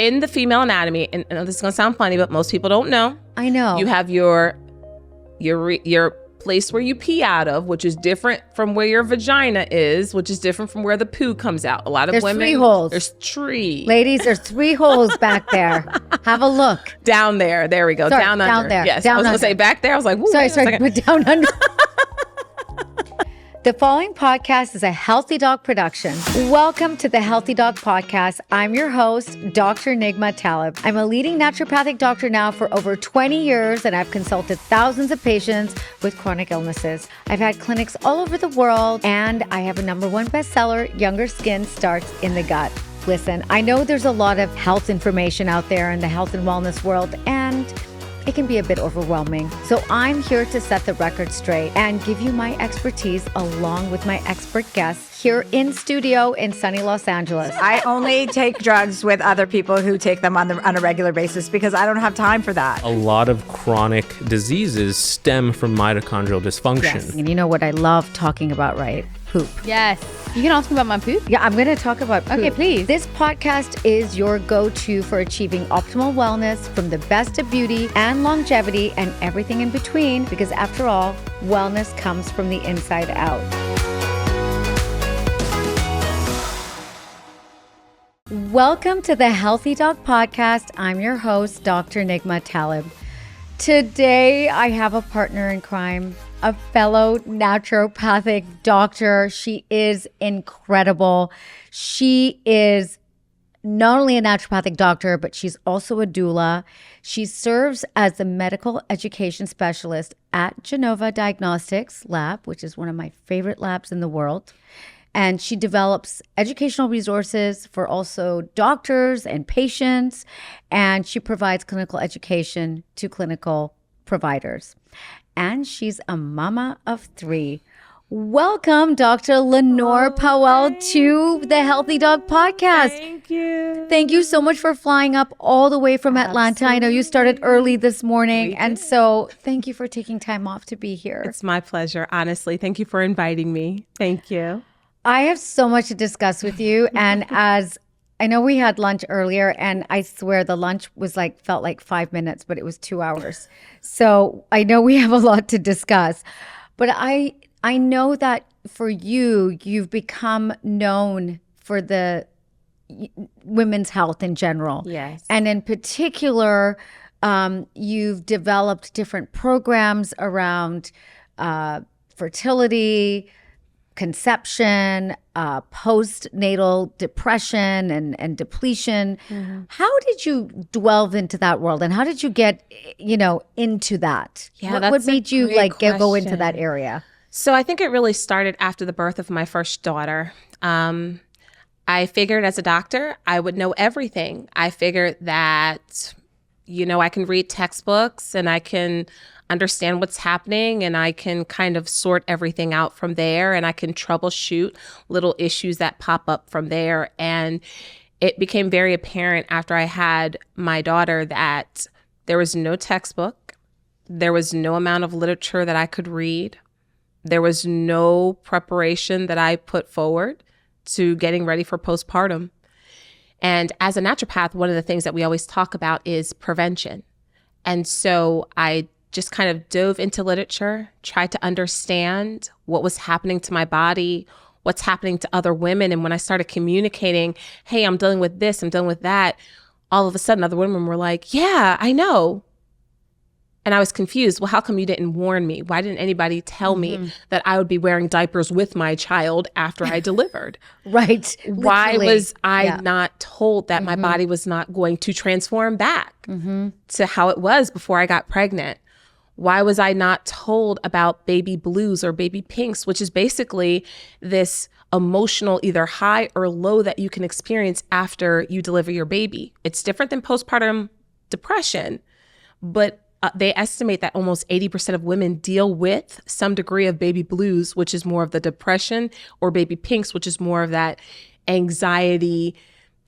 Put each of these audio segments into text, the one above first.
in the female anatomy, and I know this is going to sound funny, but most people don't know. I know. You have your place where you pee out of, which is different from where your vagina is, which is different from where the poo comes out. A lot of women. There's 3 holes. There's 3. Ladies, there's 3 holes back there. Have a look. Down there. There we go. Sorry, down under. Down there. Yes. Down I was going under. to say back there. I was like, Sorry, but down under. The following podcast is a Healthy Dog production. Welcome to the Healthy Dog Podcast. I'm your host, Dr. Nigma Talib. I'm a leading naturopathic doctor now for over 20 years, and I've consulted thousands of patients with chronic illnesses. I've had clinics all over the world, and I have a #1 bestseller, Younger Skin Starts in the Gut. Listen, I know there's a lot of health information out there in the health and wellness world, and it can be a bit overwhelming. So I'm here to set the record straight and give you my expertise along with my expert guests here in studio in sunny Los Angeles. I only take drugs with other people who take them on a regular basis because I don't have time for that. A lot of chronic diseases stem from mitochondrial dysfunction. Yes. And you know what I love talking about, right? Poop. Yes. You can ask me about my poop? Yeah, I'm going to talk about poop. Okay, please. This podcast is your go-to for achieving optimal wellness from the best of beauty and longevity and everything in between, because after all, wellness comes from the inside out. Welcome to the Healthy Dog Podcast. I'm your host, Dr. Nigma Talib. Today, I have a partner in crime, a fellow naturopathic doctor. She is incredible. She is not only a naturopathic doctor, but she's also a doula. She serves as the medical education specialist at Genova Diagnostics lab, which is one of my favorite labs in the world. And she develops educational resources for also doctors and patients, and she provides clinical education to clinical providers. And she's a mama of 3. Welcome, Dr. Lahnor Powell, to the Healthy Dog Podcast. Thank you. Thank you so much for flying up all the way from Atlanta. I know you started early this morning, and so thank you for taking time off to be here. It's my pleasure, honestly. Thank you for inviting me. Thank you. I have so much to discuss with you. And as I know, we had lunch earlier, and I swear the lunch was felt like 5 minutes, but it was 2 hours. So I know we have a lot to discuss. But I know that for you, you've become known for the women's health in general. Yes. And in particular, you've developed different programs around fertility, conception, postnatal depression and depletion. Mm-hmm. How did you delve into that world, and how did you get, into that? Yeah, what made you go into question. that area? So I think it really started after the birth of my first daughter. I figured as a doctor, I would know everything. I figured that, I can read textbooks and I can understand what's happening, and I can kind of sort everything out from there, and I can troubleshoot little issues that pop up from there. And it became very apparent after I had my daughter that there was no textbook, there was no amount of literature that I could read, there was no preparation that I put forward to getting ready for postpartum. And as a naturopath, one of the things that we always talk about is prevention. And so I just kind of dove into literature, tried to understand what was happening to my body, what's happening to other women. And when I started communicating, hey, I'm dealing with this, I'm dealing with that, all of a sudden other women were like, yeah, I know. And I was confused. Well, how come you didn't warn me? Why didn't anybody tell me that I would be wearing diapers with my child after I delivered? Right. Why Literally. was I not told that my body was not going to transform back to how it was before I got pregnant? Why was I not told about baby blues or baby pinks, which is basically this emotional either high or low that you can experience after you deliver your baby? It's different than postpartum depression, but they estimate that almost 80% of women deal with some degree of baby blues, which is more of the depression, or baby pinks, which is more of that anxiety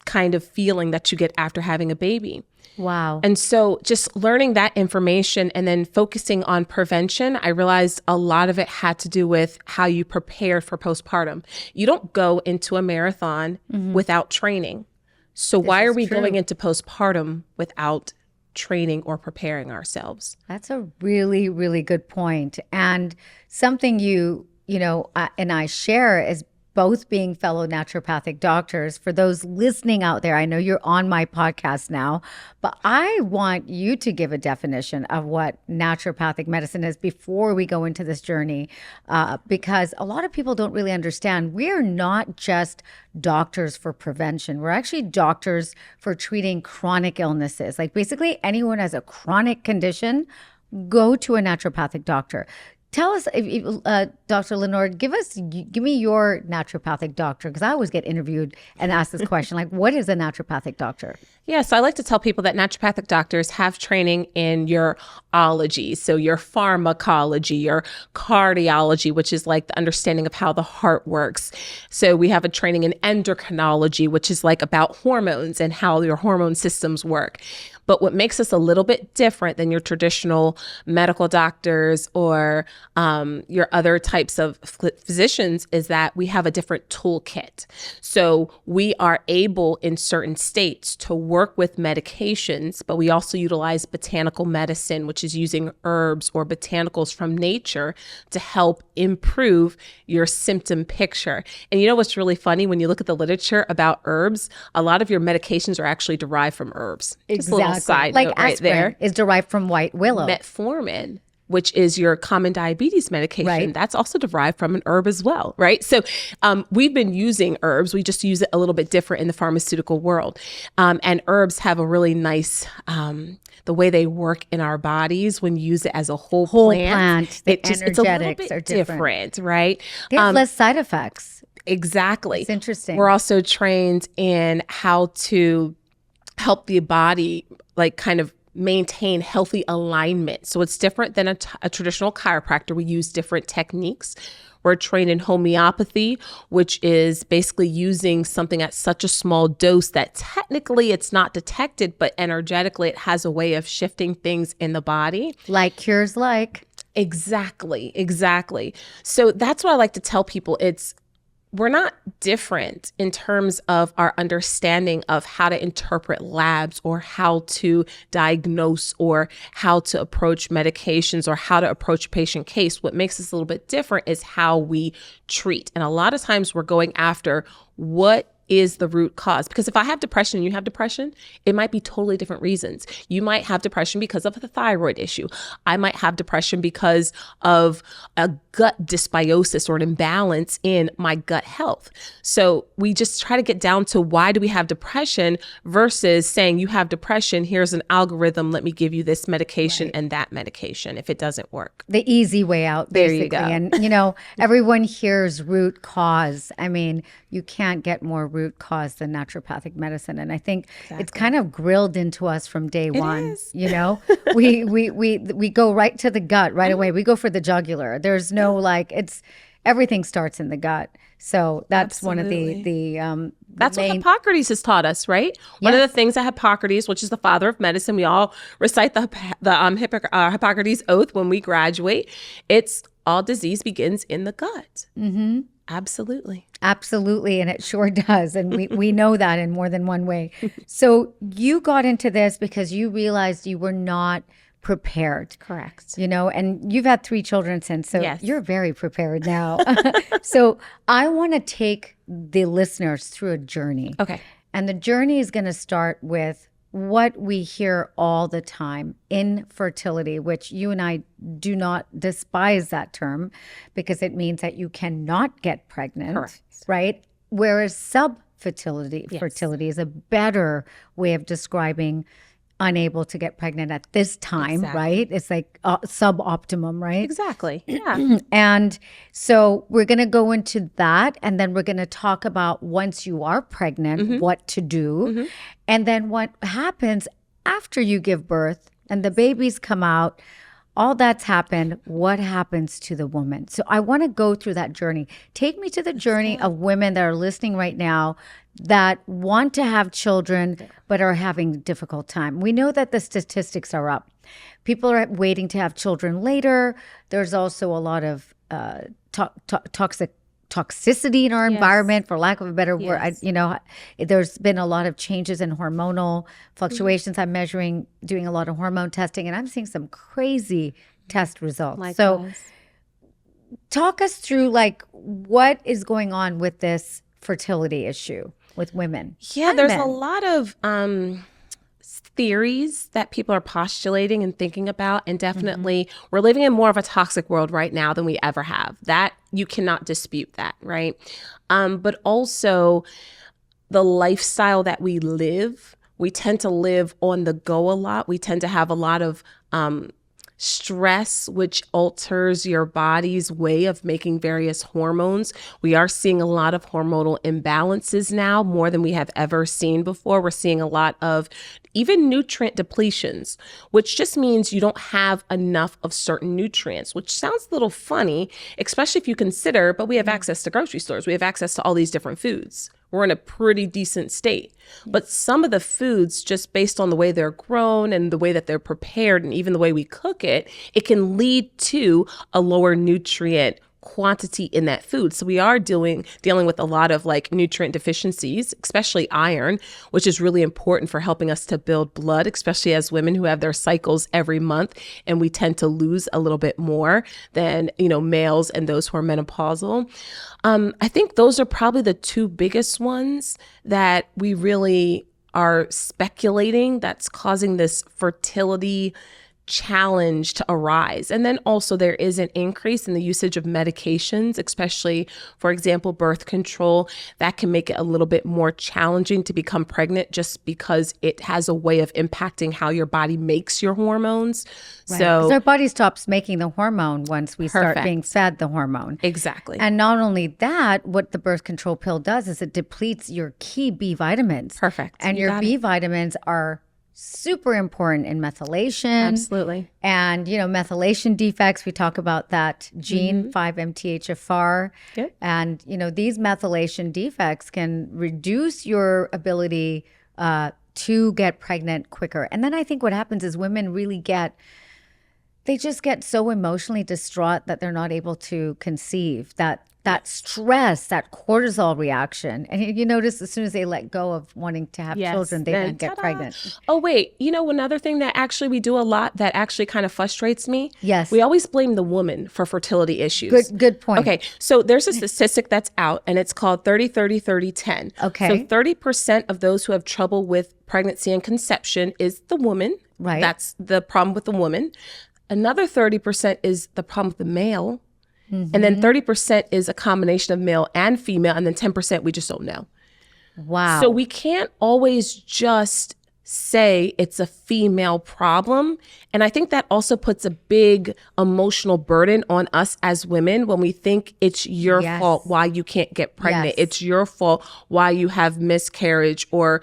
kind of feeling that you get after having a baby. Wow. And so just learning that information and then focusing on prevention, I realized a lot of it had to do with how you prepare for postpartum. You don't go into a marathon without training. So why is are we true. going into postpartum without training or preparing ourselves? That's a really, really good point. And something and I share is both being fellow naturopathic doctors. For those listening out there, I know you're on my podcast now, but I want you to give a definition of what naturopathic medicine is before we go into this journey, because a lot of people don't really understand. We're not just doctors for prevention. We're actually doctors for treating chronic illnesses. Like basically anyone has a chronic condition, go to a naturopathic doctor. Tell us, Dr. Lahnor, give me your naturopathic doctor, because I always get interviewed and asked this question, like, what is a naturopathic doctor? Yeah, so I like to tell people that naturopathic doctors have training in your ology, so your pharmacology, your cardiology, which is like the understanding of how the heart works. So we have a training in endocrinology, which is like about hormones and how your hormone systems work. But what makes us a little bit different than your traditional medical doctors or your other types of physicians is that we have a different toolkit. So we are able in certain states to work with medications, but we also utilize botanical medicine, which is using herbs or botanicals from nature to help improve your symptom picture. And you know what's really funny? When you look at the literature about herbs, a lot of your medications are actually derived from herbs. Just a little side like note right aspirin there. is derived from white willow. Metformin, which is your common diabetes medication, Right. that's also derived from an herb as well, right? So we've been using herbs. We just use it a little bit different in the pharmaceutical world. And herbs have a really nice, the way they work in our bodies when you use it as a whole plant. The It's a little energetics bit are different. right? They have less side effects. Exactly. It's interesting. We're also trained in how to help the body like kind of maintain healthy alignment. So it's different than a traditional chiropractor. We use different techniques. We're trained in homeopathy, which is basically using something at such a small dose that technically it's not detected, but energetically it has a way of shifting things in the body. Like cures like. Exactly. So that's what I like to tell people. We're not different in terms of our understanding of how to interpret labs or how to diagnose or how to approach medications or how to approach a patient case. What makes us a little bit different is how we treat. And a lot of times we're going after what is the root cause. Because if I have depression and you have depression, it might be totally different reasons. You might have depression because of the thyroid issue. I might have depression because of a gut dysbiosis or an imbalance in my gut health. So we just try to get down to why do we have depression versus saying you have depression, here's an algorithm, let me give you this medication and that medication if it doesn't work. The easy way out, basically. There you go. And, everyone hears root cause. I mean, you can't get more root cause than naturopathic medicine. And I think it's kind of grilled into us from day one. is. We go right to the gut right away. We go for the jugular. There's no everything starts in the gut. So that's one of the That's what Hippocrates has taught us, right? One of the things that Hippocrates, which is the father of medicine, we all recite the Hippocrates oath when we graduate. It's all disease begins in the gut. Mm-hmm. Absolutely. And it sure does. And we know that in more than one way. So you got into this because you realized you were not prepared. Correct. And you've had 3 children since, so Yes. you're very prepared now. So I want to take the listeners through a journey. Okay. And the journey is going to start with what we hear all the time, infertility, which you and I do not despise that term because it means that you cannot get pregnant, Correct. right? Whereas fertility is a better way of describing unable to get pregnant at this time, Exactly. right? It's like suboptimum, right? Exactly. Yeah. And so we're going to go into that, and then we're going to talk about once you are pregnant, what to do, and then what happens after you give birth and the babies come out. All that's happened. What happens to the woman? So I want to go through that journey. Take me to the journey of women that are listening right now that want to have children but are having a difficult time. We know that the statistics are up. People are waiting to have children later. There's also a lot of toxic toxicity in our Yes. environment, for lack of a better word. Yes. There's been a lot of changes in hormonal fluctuations. I'm doing a lot of hormone testing, and I'm seeing some crazy test results. So Likewise. talk us through like what is going on with this fertility issue with women. Yeah, and there's men. a lot of theories that people are postulating and thinking about. And definitely we're living in more of a toxic world right now than we ever have. That you cannot dispute that, right? But also the lifestyle that we live, we tend to live on the go a lot. We tend to have a lot of stress, which alters your body's way of making various hormones. We are seeing a lot of hormonal imbalances now, more than we have ever seen before. We're seeing a lot of even nutrient depletions, which just means you don't have enough of certain nutrients, which sounds a little funny, especially if you consider, but we have access to grocery stores. We have access to all these different foods. We're in a pretty decent state. But some of the foods, just based on the way they're grown and the way that they're prepared and even the way we cook it, it can lead to a lower nutrient quantity in that food. So we are dealing with a lot of like nutrient deficiencies, especially iron, which is really important for helping us to build blood, especially as women who have their cycles every month, and we tend to lose a little bit more than, males and those who are menopausal. I think those are probably the two biggest ones that we really are speculating that's causing this fertility challenge to arise. And then also there is an increase in the usage of medications, especially, for example, birth control, that can make it a little bit more challenging to become pregnant just because it has a way of impacting how your body makes your hormones. Right. So 'Cause our body stops making the hormone once we start Perfect. being fed the hormone. exactly. And not only that, what the birth control pill does is it depletes your key B vitamins. Perfect. And You your got B it. vitamins are super important in methylation. Absolutely. And, methylation defects, we talk about that gene, 5-MTHFR. Yep. And, these methylation defects can reduce your ability to get pregnant quicker. And then I think what happens is women really they just get so emotionally distraught that they're not able to conceive, that stress, that cortisol reaction. And you notice as soon as they let go of wanting to have Yes. children, they Then then get ta-da. pregnant. Oh, wait. Another thing that actually we do a lot that actually kind of frustrates me? Yes. We always blame the woman for fertility issues. Good point. Okay. So there's a statistic that's out and it's called 30-30-30-10. Okay. So 30% of those who have trouble with pregnancy and conception is the woman. Right. That's the problem with the woman. Another 30% is the problem with the male. And then 30% is a combination of male and female. And then 10% we just don't know. Wow. So we can't always just say it's a female problem. And I think that also puts a big emotional burden on us as women when we think it's your Yes. fault why you can't get pregnant. Yes. It's your fault why you have miscarriage or,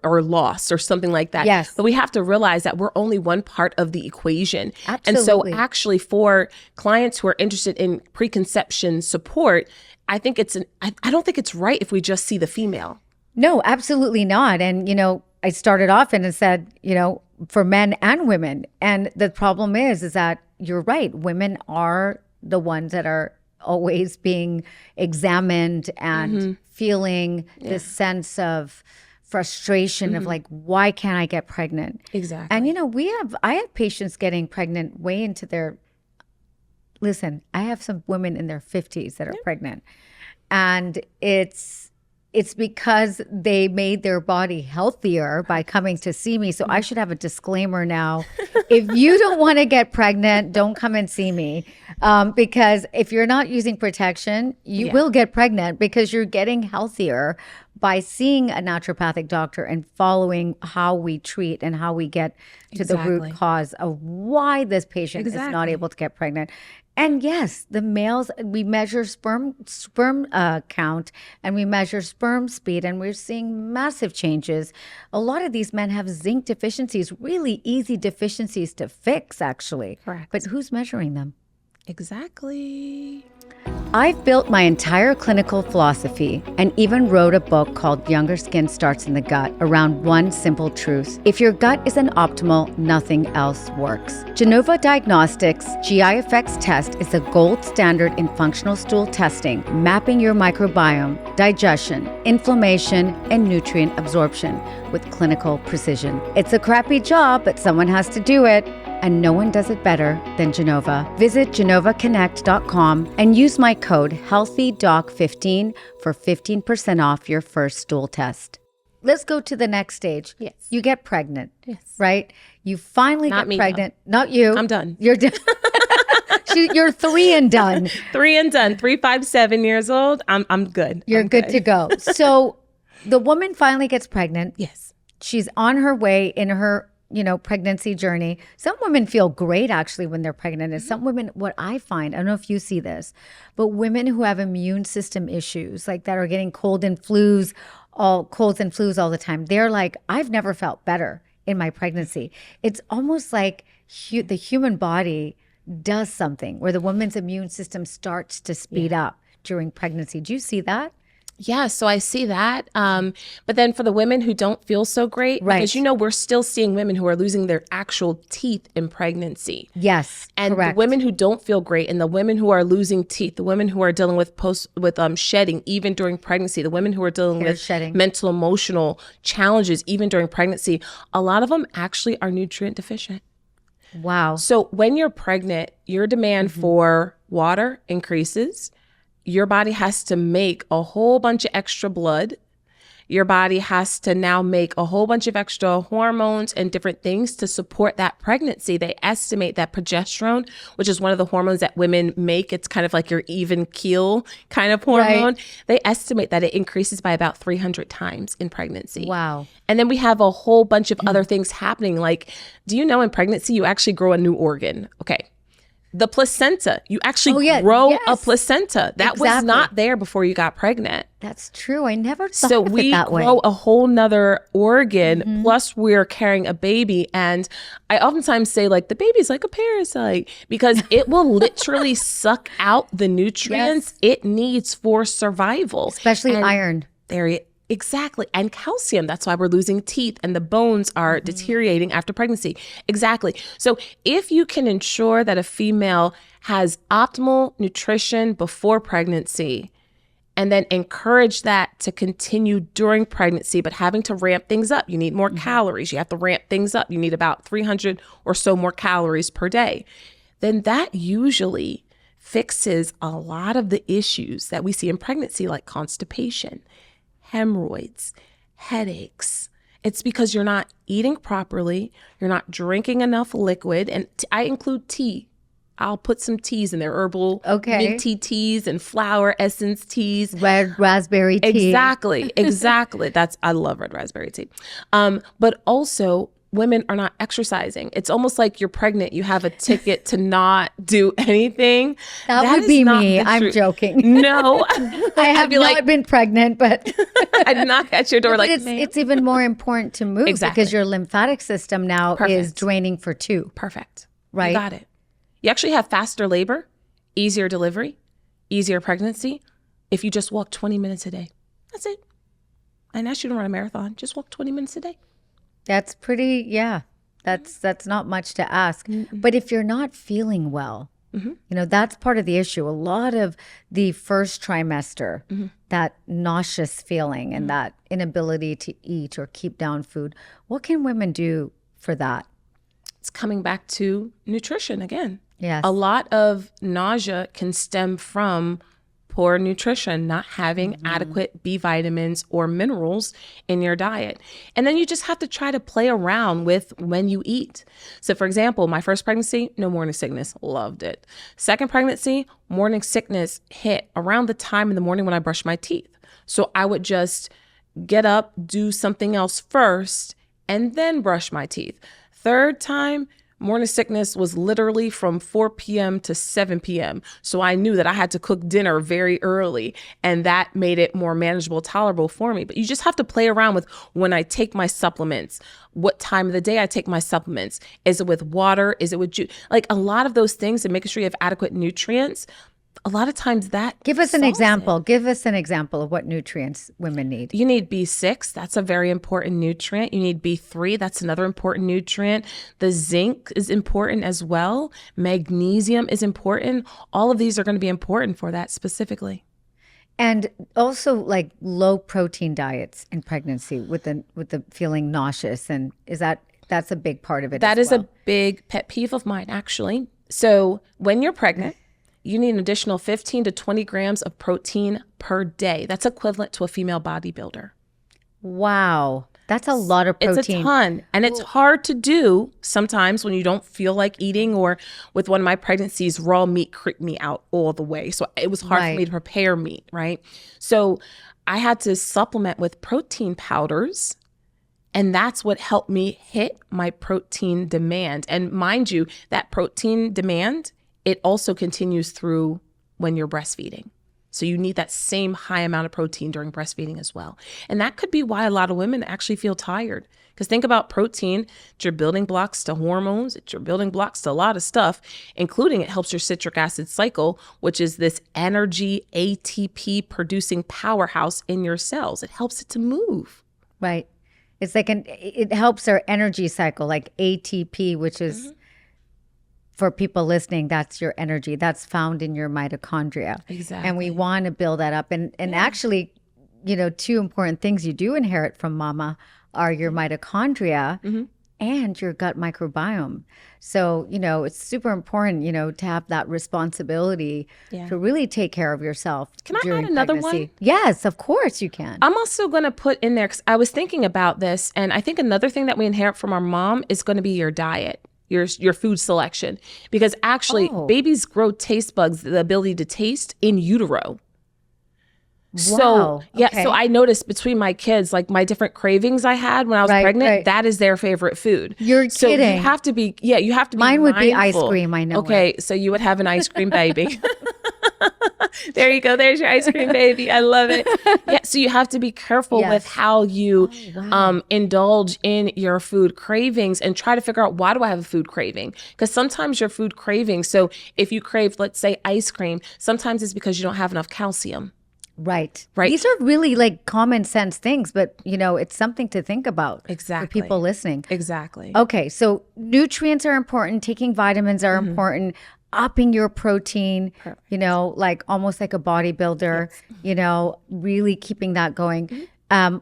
or loss or something like that. Yes. But we have to realize that we're only one part of the equation. Absolutely. And so actually for clients who are interested in preconception support, I think I don't think it's right if we just see the female. No, absolutely not. And, I started off and it said, for men and women. And the problem is that you're right. Women are the ones that are always being examined and feeling this sense of frustration of like, why can't I get pregnant? Exactly. And, I have patients getting pregnant way into listen, I have some women in their 50s that are pregnant. And it's because they made their body healthier by coming to see me. So I should have a disclaimer now. If you don't want to get pregnant, don't come and see me. Because if you're not using protection, you will get pregnant because you're getting healthier by seeing a naturopathic doctor and following how we treat and how we get to the root cause of why this patient is not able to get pregnant. And yes, the males, we measure sperm count and we measure sperm speed, and we're seeing massive changes. A lot of these men have zinc deficiencies, really easy deficiencies to fix, actually. Correct. But who's measuring them? Exactly. I've built my entire clinical philosophy and even wrote a book called Younger Skin Starts in the Gut around one simple truth. If your gut isn't optimal, nothing else works. Genova Diagnostics GI Effects test is the gold standard in functional stool testing, mapping your microbiome, digestion, inflammation, and nutrient absorption with clinical precision. It's a crappy job, but someone has to do it. And no one does it better than Genova. Visit genovaconnect.com and use my code HEALTHYDOC15 for 15% off your first stool test. Let's go to the next stage. Yes. You get pregnant. Yes. Right? You finally Not get me, pregnant. Not you. I'm done. You're done. You're 3 and done. 3 and done. 3, 5, 7 years old. I'm good. You're I'm good to go. So the woman finally gets pregnant. Yes. She's on her way in her pregnancy journey. Some women feel great actually when they're pregnant. And some women, what I find, I don't know if you see this, but women who have immune system issues, like that are getting colds and flus all the time, they're like, I've never felt better in my pregnancy. It's almost like the human body does something where the woman's immune system starts to speed up during pregnancy. Do you see that? Yeah, so I see that. But then for the women who don't feel so great, Right. because we're still seeing women who are losing their actual teeth in pregnancy. Yes, And correct. the women who don't feel great, and the women who are losing teeth, the women who are dealing with shedding even during pregnancy, the women who are dealing Hair with shedding. mental emotional challenges even during pregnancy, a lot of them actually are nutrient deficient. Wow. So when you're pregnant, your demand for water increases. Your body has to make a whole bunch of extra blood. Your body has to now make a whole bunch of extra hormones and different things to support that pregnancy. They estimate that progesterone, which is one of the hormones that women make, it's kind of like your even keel kind of hormone. Right. They estimate that it increases by about 300 times in pregnancy. Wow. And then we have a whole bunch of other things happening. Like, do you know in pregnancy, you actually grow a new organ? Okay. The placenta, you actually grow a placenta. That was not there before you got pregnant. That's true. I never thought So of it we that way. grow a whole nother organ, plus we're carrying a baby. And I oftentimes say, like, the baby's like a parasite because it will literally suck out the nutrients it needs for survival. Especially And iron. Exactly. And calcium. That's why we're losing teeth and the bones are deteriorating after pregnancy. Exactly. So if you can ensure that a female has optimal nutrition before pregnancy and then encourage that to continue during pregnancy, but having to ramp things up, you need more calories. You have to ramp things up. You need about 300 or so more calories per day. Then that usually fixes a lot of the issues that we see in pregnancy, like constipation, hemorrhoids, headaches. It's because you're not eating properly, you're not drinking enough liquid, and I include tea. I'll put some teas in there, herbal minty teas and flower essence teas. Red raspberry tea. Exactly. I love red raspberry tea. But also, women are not exercising. It's almost like you're pregnant. You have a ticket to not do anything. That would is be not me. the I'm truth. joking. No. I have not been pregnant, but I'd knock at your door like, it's even more important to move because your lymphatic system now is draining for 2. Perfect. Right? You got it. You actually have faster labor, easier delivery, easier pregnancy if you just walk 20 minutes a day. That's it. I didn't ask you to run a marathon. Just walk 20 minutes a day. That's pretty, that's not much to ask. But if you're not feeling well, that's part of the issue. A lot of the first trimester, that nauseous feeling and that inability to eat or keep down food, what can women do for that? It's coming back to nutrition again. Yes. A lot of nausea can stem from poor nutrition, not having adequate B vitamins or minerals in your diet. And then you just have to try to play around with when you eat. So for example, my first pregnancy, no morning sickness, loved it. Second pregnancy, morning sickness hit around the time in the morning when I brushed my teeth. So I would just get up, do something else first, and then brush my teeth. Third time, morning sickness was literally from 4 p.m. to 7 p.m. So I knew that I had to cook dinner very early, and that made it more manageable, tolerable for me. But you just have to play around with when I take my supplements, what time of the day I take my supplements. Is it with water? Is it with juice? Like a lot of those things, and making sure you have adequate nutrients. a lot of times that Give us an solves example. it. Give us an example of what nutrients women need. You need B6. That's a very important nutrient. You need B3. That's another important nutrient. The zinc is important as well. Magnesium is important. All of these are going to be important for that specifically. And also like low protein diets in pregnancy with the feeling nauseous. And that's a big part of it. That as is well. a big pet peeve of mine, actually. So when you're pregnant, you need an additional 15 to 20 grams of protein per day. That's equivalent to a female bodybuilder. Wow. That's a lot of protein. It's a ton. And it's hard to do sometimes when you don't feel like eating, or with one of my pregnancies, raw meat creeped me out all the way. So it was hard for me to prepare meat, right? So I had to supplement with protein powders. And that's what helped me hit my protein demand. And mind you, that protein demand, it also continues through when you're breastfeeding. So you need that same high amount of protein during breastfeeding as well. And that could be why a lot of women actually feel tired. Because think about protein, it's your building blocks to hormones, it's your building blocks to a lot of stuff, including it helps your citric acid cycle, which is this energy ATP producing powerhouse in your cells. It helps it to move. Right. It's like it helps our energy cycle, like ATP, which is for people listening, that's your energy. That's found in your mitochondria. Exactly. And we want to build that up. And actually, two important things you do inherit from mama are your mitochondria and your gut microbiome. So, it's super important, to have that responsibility to really take care of yourself. Can I during add another pregnancy. one? Yes, of course you can. I'm also going to put in there, because I was thinking about this, and I think another thing that we inherit from our mom is going to be your diet. Your food selection, because actually babies grow taste buds, the ability to taste, in utero. So so I noticed between my kids, like my different cravings I had when I was pregnant, that is their favorite food. You're so kidding. You have to be, you have to be Mine would be mindful. ice cream, I know. Okay, so you would have an ice cream baby. There you go. There's your ice cream baby. I love it. Yeah. So you have to be careful with how you indulge in your food cravings, and try to figure out, why do I have a food craving? Because sometimes your food craving, so if you crave, let's say, ice cream, sometimes it's because you don't have enough calcium. Right. Right. These are really like common sense things, but it's something to think about. Exactly. For people listening. Exactly. Okay. So nutrients are important. Taking vitamins are important. Upping your protein, like almost like a bodybuilder, really keeping that going.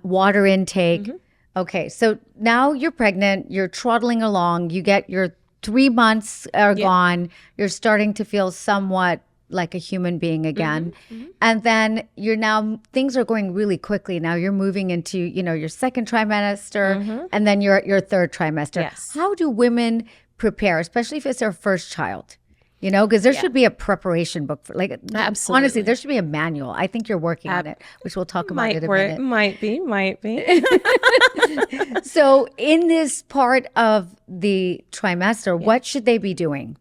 Water intake. Okay. So now you're pregnant, you're trotting along, you get your 3 months are gone. You're starting to feel somewhat like a human being again. And then things are going really quickly. Now you're moving into, your second trimester, and then you're at your third trimester. Yes. How do women prepare, especially if it's their first child? Because there should be a preparation book for, like, Absolutely. honestly, there should be a manual. I think you're working on it, which we'll talk about in a minute. Might be. So in this part of the trimester, what should they be doing?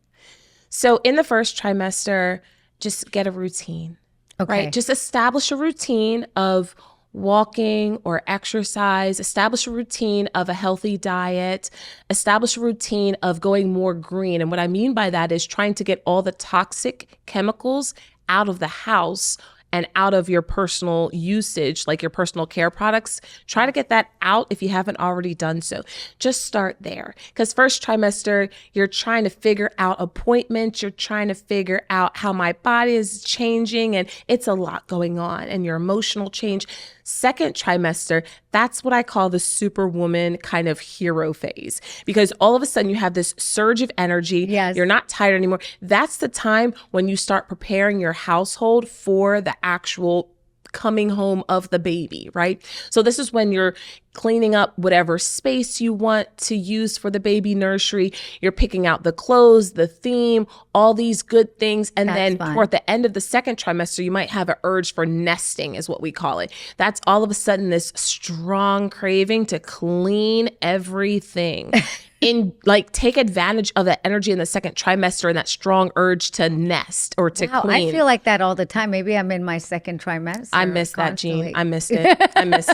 So in the first trimester, just get a routine. Okay. Right? Just establish a routine of walking or exercise, establish a routine of a healthy diet, establish a routine of going more green. And what I mean by that is trying to get all the toxic chemicals out of the house and out of your personal usage, like your personal care products. Try to get that out if you haven't already done so. Just start there. Because first trimester, you're trying to figure out appointments. You're trying to figure out how my body is changing, and it's a lot going on, and your emotional change. Second trimester, that's what I call the superwoman kind of hero phase, because all of a sudden you have this surge of energy. Yes. You're not tired anymore. That's the time when you start preparing your household for the actual coming home of the baby, right? So this is when you're cleaning up whatever space you want to use for the baby nursery. You're picking out the clothes, the theme, all these good things. And That's then fun. toward the end of the second trimester, you might have an urge for nesting, is what we call it. That's all of a sudden this strong craving to clean everything. Take advantage of that energy in the second trimester and that strong urge to nest or to clean. I feel like that all the time. Maybe I'm in my second trimester. I missed that, constantly. Jean. I missed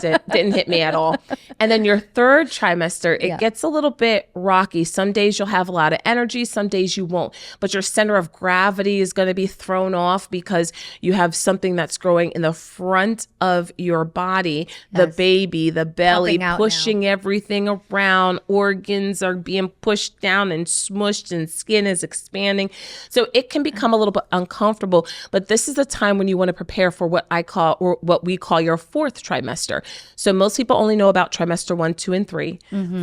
it. Didn't hit me at all. And then your third trimester, it gets a little bit rocky. Some days you'll have a lot of energy, some days you won't. But your center of gravity is going to be thrown off because you have something that's growing in the front of your body, the baby, the belly, pushing everything around. Organs are being pushed down and smushed, and skin is expanding. So it can become a little bit uncomfortable. But this is the time when you want to prepare for what I call, or what we call, your fourth trimester. So most people only know about trimester 1, 2, and 3.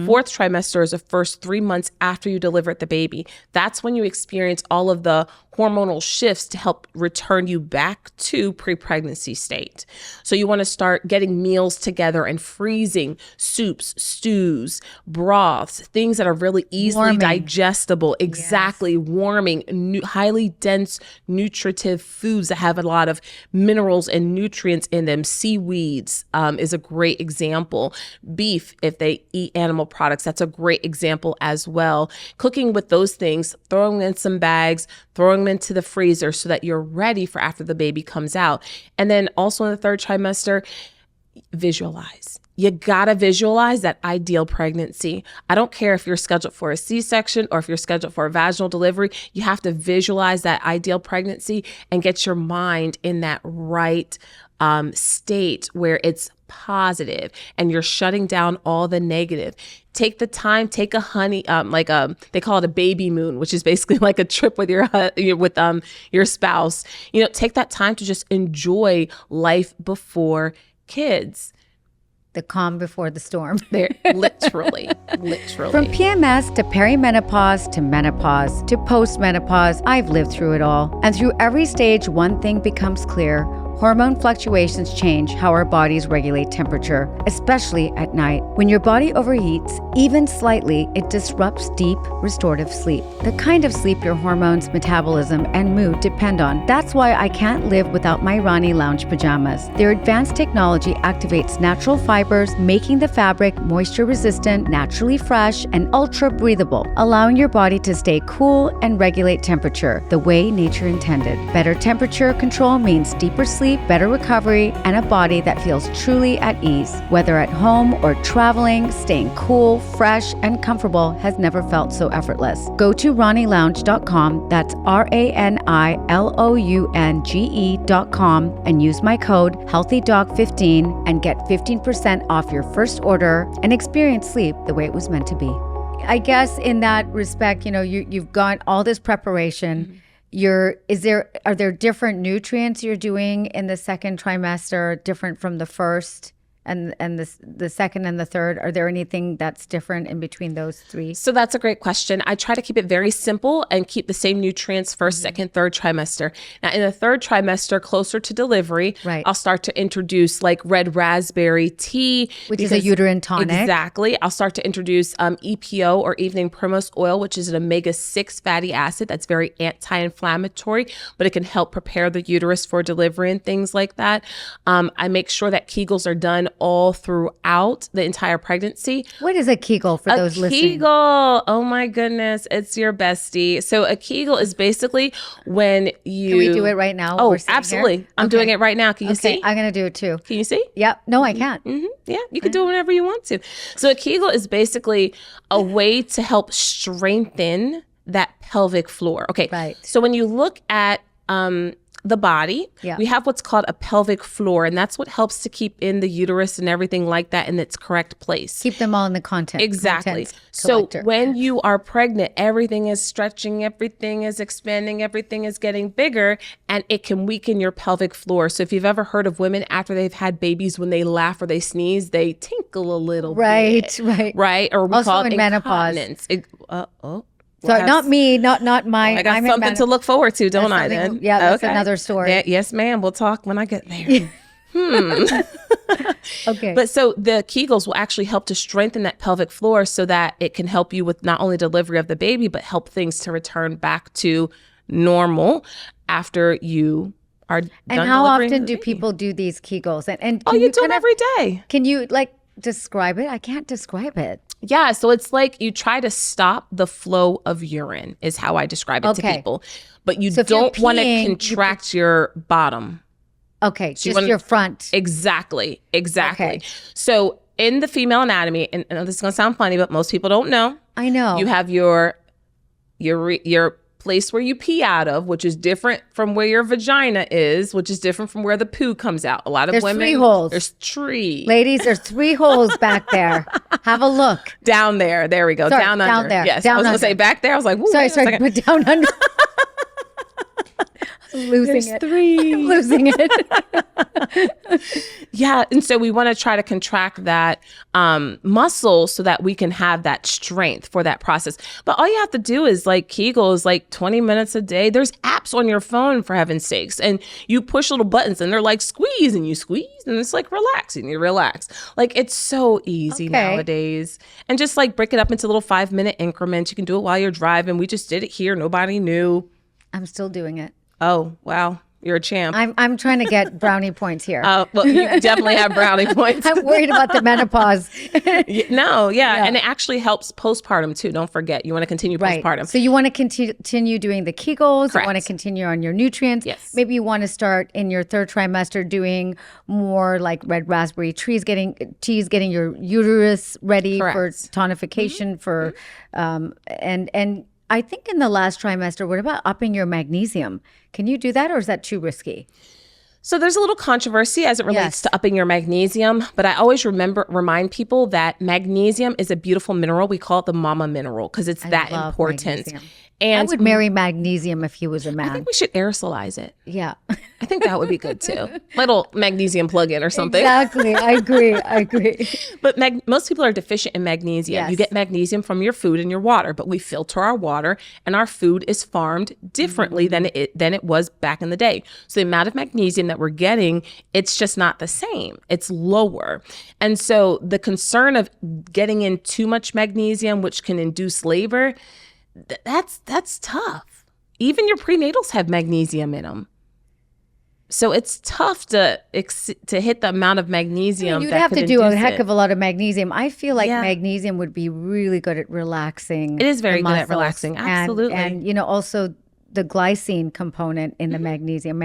Fourth trimester is the first 3 months after you delivered the baby. That's when you experience all of the hormonal shifts to help return you back to pre-pregnancy state. So you want to start getting meals together and freezing soups, stews, broths, things that are really easily digestible. Exactly. Warming, highly dense, nutritive foods that have a lot of minerals and nutrients in them. Seaweeds is a great example. Beef, if they eat animal products, that's a great example as well. Cooking with those things, throwing in some bags, throwing them into the freezer so that you're ready for after the baby comes out. And then also in the third trimester, visualize. You gotta visualize that ideal pregnancy. I don't care if you're scheduled for a C-section or if you're scheduled for a vaginal delivery, you have to visualize that ideal pregnancy and get your mind in that right state where it's positive and you're shutting down all the negative. Take the time, take a they call it a baby moon, which is basically like a trip with your spouse. Take that time to just enjoy life before kids. The calm before the storm. Literally. From PMS to perimenopause to menopause to postmenopause, I've lived through it all. And through every stage, one thing becomes clear. Hormone fluctuations change how our bodies regulate temperature, especially at night. When your body overheats, even slightly, it disrupts deep, restorative sleep. The kind of sleep your hormones, metabolism, and mood depend on. That's why I can't live without my Rani Lounge pajamas. Their advanced technology activates natural fibers, making the fabric moisture-resistant, naturally fresh, and ultra-breathable, allowing your body to stay cool and regulate temperature the way nature intended. Better temperature control means deeper sleep, better recovery, and a body that feels truly at ease. Whether at home or traveling, staying cool, fresh, and comfortable has never felt so effortless. Go to RaniLounge.com, that's RaniLounge.com, and use my code HealthyDog15 and get 15% off your first order and experience sleep the way it was meant to be. I guess in that respect, you've got all this preparation. Are there different nutrients you're doing in the second trimester, different from the first and the second and the third? Are there anything that's different in between those three? So that's a great question. I try to keep it very simple and keep the same nutrients first, second, third trimester. Now in the third trimester, closer to delivery, I'll start to introduce like red raspberry tea, which is a uterine tonic. Exactly. I'll start to introduce EPO, or evening primrose oil, which is an omega-6 fatty acid that's very anti-inflammatory, but it can help prepare the uterus for delivery and things like that. I make sure that Kegels are done all throughout the entire pregnancy. What is a Kegel for those listening? A Kegel, oh my goodness, it's your bestie. So a Kegel is basically when you... Can we do it right now? Oh, absolutely. Here? I'm doing it right now. Can you see? I'm going to do it too. Can you see? Yep. No, I can't. Yeah, you can do it whenever you want to. So a Kegel is basically a way to help strengthen that pelvic floor. Okay. Right. So when you look at the body, we have what's called a pelvic floor, and that's what helps to keep in the uterus and everything like that in its correct place. Keep them all in the content. Exactly. So when you are pregnant, everything is stretching, everything is expanding, everything is getting bigger, and it can weaken your pelvic floor. So if you've ever heard of women after they've had babies, when they laugh or they sneeze, they tinkle a little bit. Right. Or we also call it in menopause. So not me, not my. I got something to look forward to, don't I? Then that's another story. Yes, ma'am. We'll talk when I get there. Okay. But so the Kegels will actually help to strengthen that pelvic floor so that it can help you with not only delivery of the baby, but help things to return back to normal after you are done. And how often do people do these Kegels? And you do them every day. Can you describe it? I can't describe it. Yeah, so it's like you try to stop the flow of urine is how I describe it to people. But you don't want to contract your bottom. Okay, so just your front. Exactly. Okay. So in the female anatomy, and I know this is going to sound funny, but most people don't know. I know. You have your place where you pee out of, which is different from where your vagina is, which is different from where the poo comes out. A lot of There's women. 3 holes. There's 3. Ladies, there's 3 holes back there. Have a look. Down there. There we go. Sorry, down down under. there. Yes. Down I was going to say under. back there. I was like, Sorry, but down under. Losing There's it. 3. I'm losing it. Yeah. And so we want to try to contract that muscle so that we can have that strength for that process. But all you have to do is like Kegels, like 20 minutes a day. There's apps on your phone, for heaven's sakes. And you push little buttons and they're like squeeze, and you squeeze and it's like relax and you relax. Like it's so easy nowadays. And just like break it up into little 5-minute increments. You can do it while you're driving. We just did it here. Nobody knew. I'm still doing it. Oh, wow. You're a champ. I'm trying to get brownie points here. Well, you definitely have brownie points. I'm worried about the menopause. No, yeah. And it actually helps postpartum too. Don't forget, you want to continue postpartum. So you want to continue doing the Kegels. Correct. You want to continue on your nutrients. Yes. Maybe you want to start in your 3rd trimester doing more like red raspberry teas, getting your uterus ready for tonification for and I think in the last trimester, what about upping your magnesium? Can you do that, or is that too risky? So there's a little controversy as it relates to upping your magnesium, but I always remind people that magnesium is a beautiful mineral. We call it the mama mineral because it's that important. Magnesium. And I would marry magnesium if he was a man. I think we should aerosolize it. Yeah. I think that would be good too. Little magnesium plug-in or something. Exactly. I agree. But most people are deficient in magnesium. Yes. You get magnesium from your food and your water, but we filter our water and our food is farmed differently than it was back in the day. So the amount of magnesium that we're getting, it's just not the same. It's lower. And so the concern of getting in too much magnesium, which can induce labor, that's tough. Even your prenatals have magnesium in them. So it's tough to hit the amount of magnesium. You'd have to do a heck of a lot of magnesium. I feel like magnesium would be really good at relaxing. It is very the good at muscles. relaxing. Absolutely. And also the glycine component in the magnesium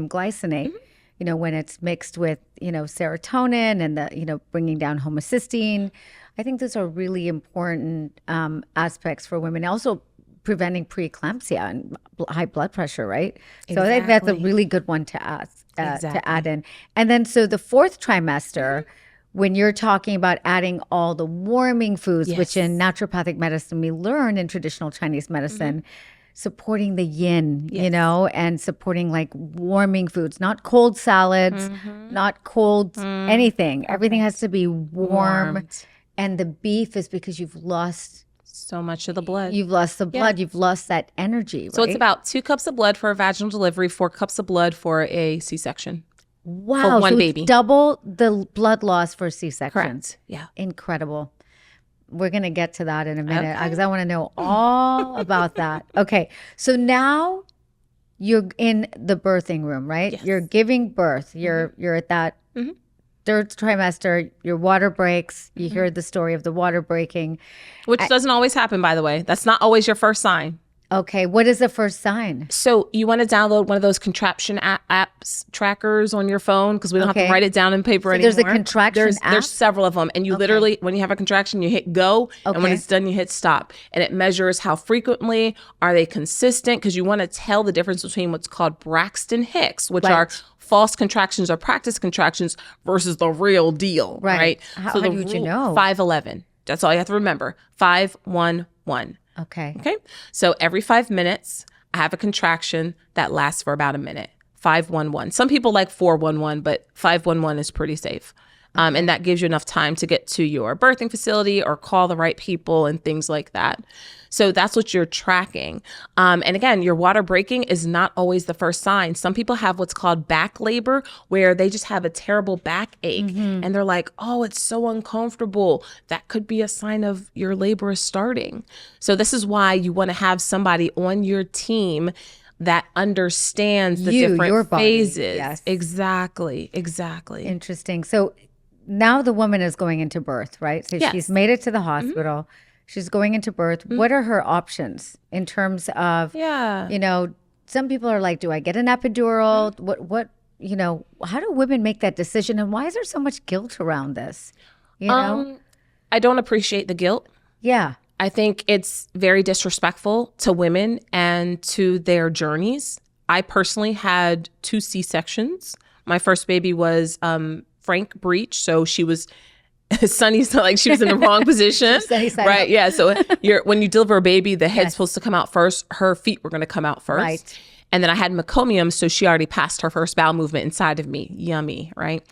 glycinate, when it's mixed with, serotonin and the, bringing down homocysteine. I think those are really important aspects for women. Also preventing preeclampsia and high blood pressure, right? So I think that's a really good one to add in. And then so the 4th trimester, when you're talking about adding all the warming foods, which in naturopathic medicine we learn in traditional Chinese medicine, supporting the yin, and supporting like warming foods, not cold salads, not cold anything. Everything has to be warm. And the beef is because you've lost so much of the blood. You've lost the blood. You've lost that energy, right? So it's about 2 cups of blood for a vaginal delivery, 4 cups of blood for a C-section. Wow. For one so baby. It's double the blood loss for C-section. Correct. Yeah. Incredible. We're going to get to that in a minute because I want to know all about that. Okay. So now you're in the birthing room, right? Yes. You're giving birth. You're at that 3rd trimester, your water breaks. You hear the story of the water breaking. Which doesn't always happen, by the way. That's not always your first sign. Okay. What is the first sign? So you want to download one of those contraption apps trackers on your phone because we don't have to write it down in paper anymore. There's a contraction app? There's several of them. And you literally, when you have a contraction, you hit go. And when it's done, you hit stop. And it measures how frequently, are they consistent? Because you want to tell the difference between what's called Braxton Hicks, which are false contractions or practice contractions versus the real deal, right? How would you know? 511. That's all you have to remember. 511. Okay. So every 5 minutes, I have a contraction that lasts for about a minute. 511. Some people like 411, but 511 is pretty safe. And that gives you enough time to get to your birthing facility or call the right people and things like that. So that's what you're tracking. And again, your water breaking is not always the first sign. Some people have what's called back labor, where they just have a terrible backache and they're like, oh, it's so uncomfortable. That could be a sign of your labor is starting. So this is why you want to have somebody on your team that understands the your different body. phases. Yes. Exactly. Interesting. So now the woman is going into birth, right? So she's made it to the hospital. She's going into birth. What are her options in terms of, some people are like, do I get an epidural? What, how do women make that decision? And why is there so much guilt around this? You know? I don't appreciate the guilt. Yeah. I think it's very disrespectful to women and to their journeys. I personally had 2 C-sections. My first baby was frank breech, so she was sunny, so like she was in the wrong position, right? Up. Yeah. So when you deliver a baby, the head's supposed to come out first. Her feet were going to come out first, Right. And then I had meconium, so she already passed her first bowel movement inside of me. Yummy, right?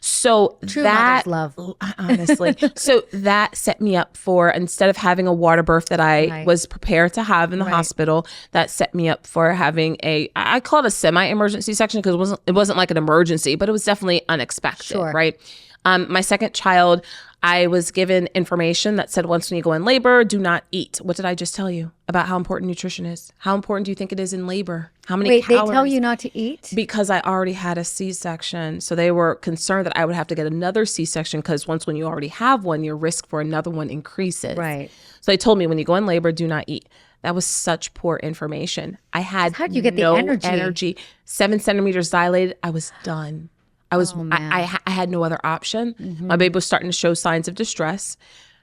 So True that mother's love. honestly, so that set me up for, instead of having a water birth that I Right. was prepared to have in the Right. hospital, that set me up for having I call it a semi-emergency section because it wasn't like an emergency, but it was definitely unexpected, Sure. right? My second child, I was given information that said once when you go in labor, do not eat. What did I just tell you about how important nutrition is? How important do you think it is in labor? How many Wait, calories? they tell you not to eat? Because I already had a C-section. So they were concerned that I would have to get another C-section because once when you already have one, your risk for another one increases. Right. So they told me when you go in labor, do not eat. That was such poor information. I had How'd you get the no energy? 7 centimeters dilated. I was done. I had no other option. My baby was starting to show signs of distress.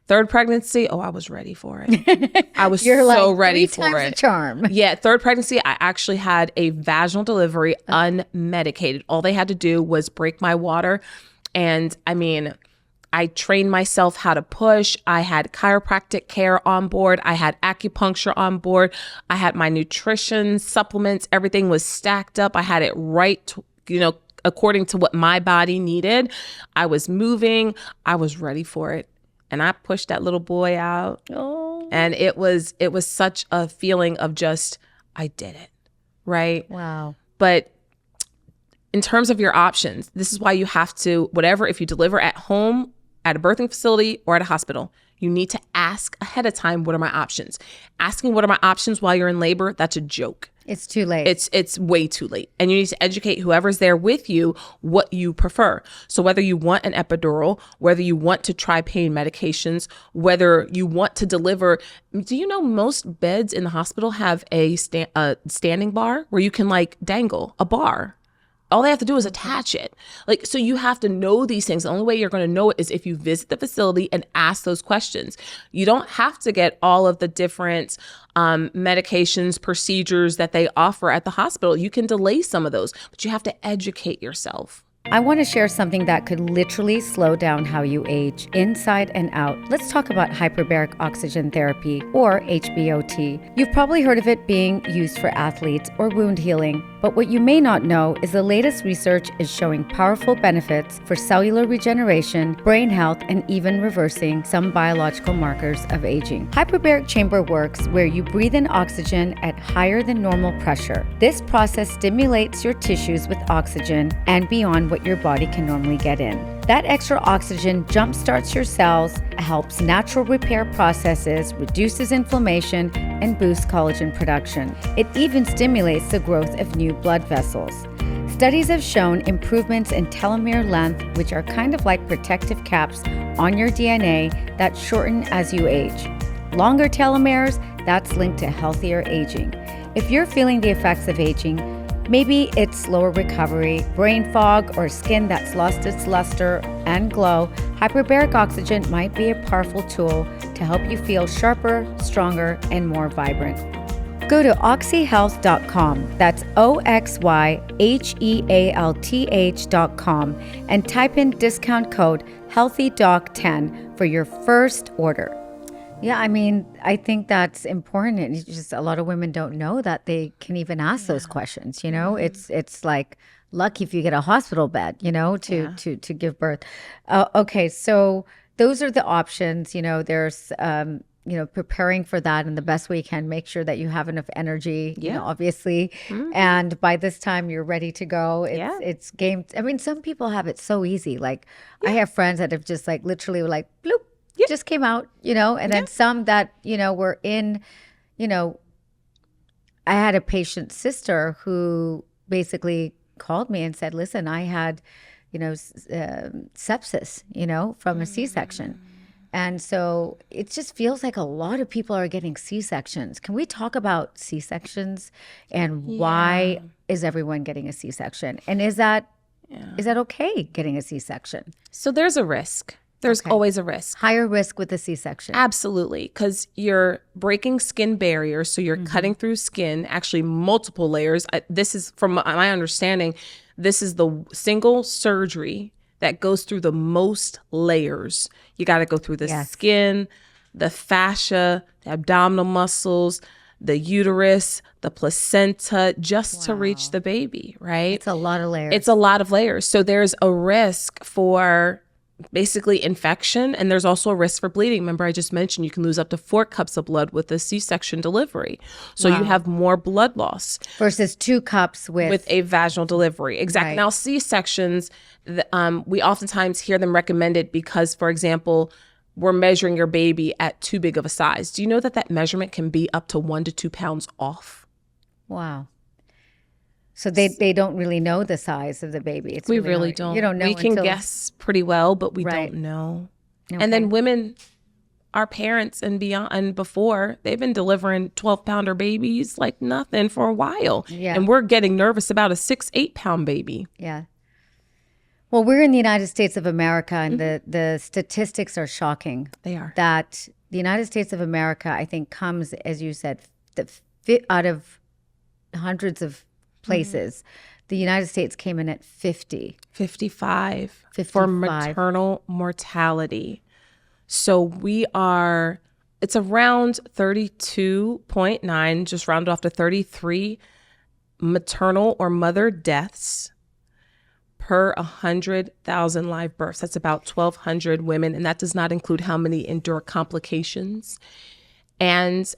Third pregnancy, I was ready for it. I was You're so like ready 3 for times it. the charm. Yeah, third pregnancy, I actually had a vaginal delivery unmedicated. All they had to do was break my water. And I mean, I trained myself how to push. I had chiropractic care on board. I had acupuncture on board. I had my nutrition supplements. Everything was stacked up. I had it right, according to what my body needed. I was moving. I was ready for it. And I pushed that little boy out. Oh. And it was such a feeling of just, I did it. Right. Wow. But in terms of your options, this is why you have to, if you deliver at home, at a birthing facility, or at a hospital, you need to ask ahead of time, what are my options? Asking what are my options while you're in labor, that's a joke. It's too late. It's way too late. And you need to educate whoever's there with you what you prefer. So whether you want an epidural, whether you want to try pain medications, whether you want to deliver, do you know most beds in the hospital have a standing bar where you can like dangle a bar? All they have to do is attach it. So you have to know these things. The only way you're going to know it is if you visit the facility and ask those questions. You don't have to get all of the different medications, procedures that they offer at the hospital. You can delay some of those, but you have to educate yourself. I want to share something that could literally slow down how you age, inside and out. Let's talk about hyperbaric oxygen therapy, or HBOT. You've probably heard of it being used for athletes or wound healing, but what you may not know is the latest research is showing powerful benefits for cellular regeneration, brain health, and even reversing some biological markers of aging. Hyperbaric chamber works where you breathe in oxygen at higher than normal pressure. This process stimulates your tissues with oxygen and beyond what your body can normally get in. That extra oxygen jumpstarts your cells, helps natural repair processes, reduces inflammation, and boosts collagen production. It even stimulates the growth of new blood vessels. Studies have shown improvements in telomere length, which are kind of like protective caps on your DNA that shorten as you age. Longer telomeres, that's linked to healthier aging. If you're feeling the effects of aging, maybe it's slower recovery, brain fog, or skin that's lost its luster and glow, hyperbaric oxygen might be a powerful tool to help you feel sharper, stronger, and more vibrant. Go to oxyhealth.com, that's OXYHEALTH.com, and type in discount code HealthyDoc10 for your first order. Yeah, I mean, I think that's important. It's just a lot of women don't know that they can even ask those questions. It's like lucky if you get a hospital bed, to give birth. Okay, so those are the options. There's preparing for that in the best way you can. Make sure that you have enough energy. Obviously, and by this time you're ready to go. It's game. I mean, some people have it so easy. Like I have friends that have just like literally like bloop. Just came out, and then some that, were in, I had a patient's sister who basically called me and said, listen, I had, sepsis, from a C-section. And so it just feels like a lot of people are getting C-sections. Can we talk about C-sections and why is everyone getting a C-section? And is that okay, getting a C-section? So there's a risk. There's Okay. always a risk. Higher risk with a C-section. Absolutely, because you're breaking skin barriers. So you're cutting through skin, actually multiple layers. This is, from my understanding, this is the single surgery that goes through the most layers. You got to go through the skin, the fascia, the abdominal muscles, the uterus, the placenta, just to reach the baby, right? It's a lot of layers. It's a lot of layers. So there's a risk for basically infection, and there's also a risk for bleeding. Remember, I just mentioned you can lose up to 4 cups of blood with a C-section delivery. So you have more blood loss. Versus 2 cups with a vaginal delivery. Exactly. Right. Now, C-sections, we oftentimes hear them recommended because, for example, we're measuring your baby at too big of a size. Do you know that that measurement can be up to 1 to 2 pounds off? Wow. So they don't really know the size of the baby. It's We really really hard. don't. You don't know We can until, guess pretty well, but we Right. don't know. Okay. And then women, our parents and beyond and before, they've been delivering 12-pounder babies like nothing for a while. Yeah. And we're getting nervous about a 6-8-pound baby. Yeah. Well, we're in the United States of America, and the statistics are shocking. They are. That the United States of America, I think, comes, as you said, out of hundreds of places. The United States came in at 50. 55 for 55. maternal mortality. So it's around 32.9, just rounded off to 33 maternal or mother deaths per 100,000 live births. That's about 1,200 women, and that does not include how many endure complications. And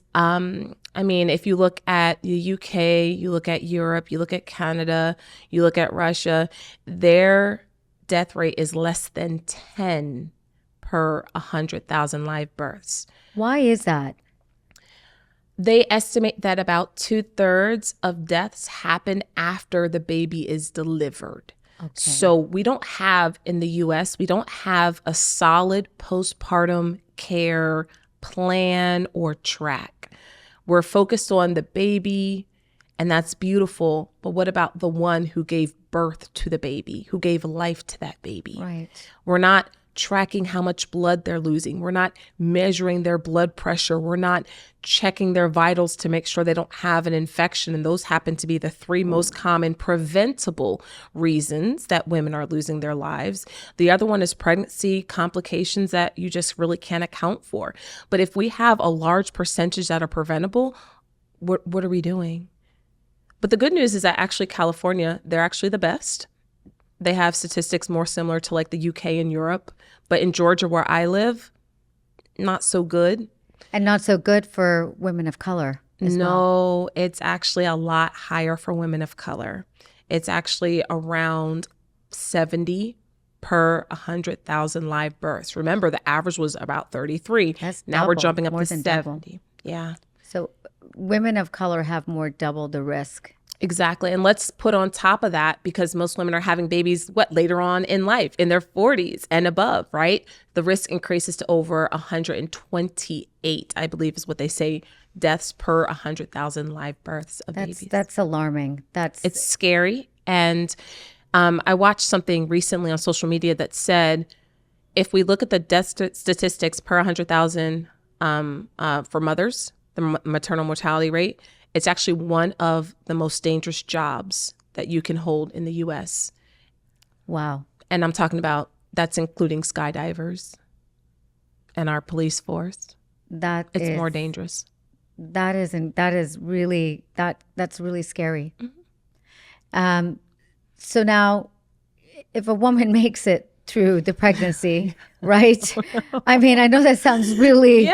I mean, if you look at the UK, you look at Europe, you look at Canada, you look at Russia, their death rate is less than 10 per 100,000 live births. Why is that? They estimate that about 2/3 of deaths happen after the baby is delivered. Okay. So we don't have, in the US, we don't have a solid postpartum care plan or track. We're focused on the baby, and that's beautiful. But what about the one who gave birth to the baby, who gave life to that baby? Right. We're not tracking how much blood they're losing. We're not measuring their blood pressure. We're not checking their vitals to make sure they don't have an infection. And those happen to be the 3 most common preventable reasons that women are losing their lives. The other one is pregnancy complications that you just really can't account for. But if we have a large percentage that are preventable, what are we doing? But the good news is that actually California, they're actually the best. They have statistics more similar to like the UK and Europe. But in Georgia, where I live, not so good. And not so good for women of color as well. No, it's actually a lot higher for women of color. It's actually around 70 per 100,000 live births. Remember, the average was about 33. That's now we're double, jumping up more to than 70. double. Yeah. So women of color have more double the risk. Exactly. And let's put on top of that, because most women are having babies, later on in life, in their 40s and above, right? The risk increases to over 128, I believe is what they say, deaths per 100,000 live births of babies. That's alarming. It's scary. And I watched something recently on social media that said, if we look at the death statistics per 100,000 for mothers, the maternal mortality rate, it's actually one of the most dangerous jobs that you can hold in the U.S. Wow. And I'm talking about, that's including skydivers and our police force. It's more dangerous. That's really scary. Mm-hmm. So now, if a woman makes it through the pregnancy, right? I mean, I know that sounds really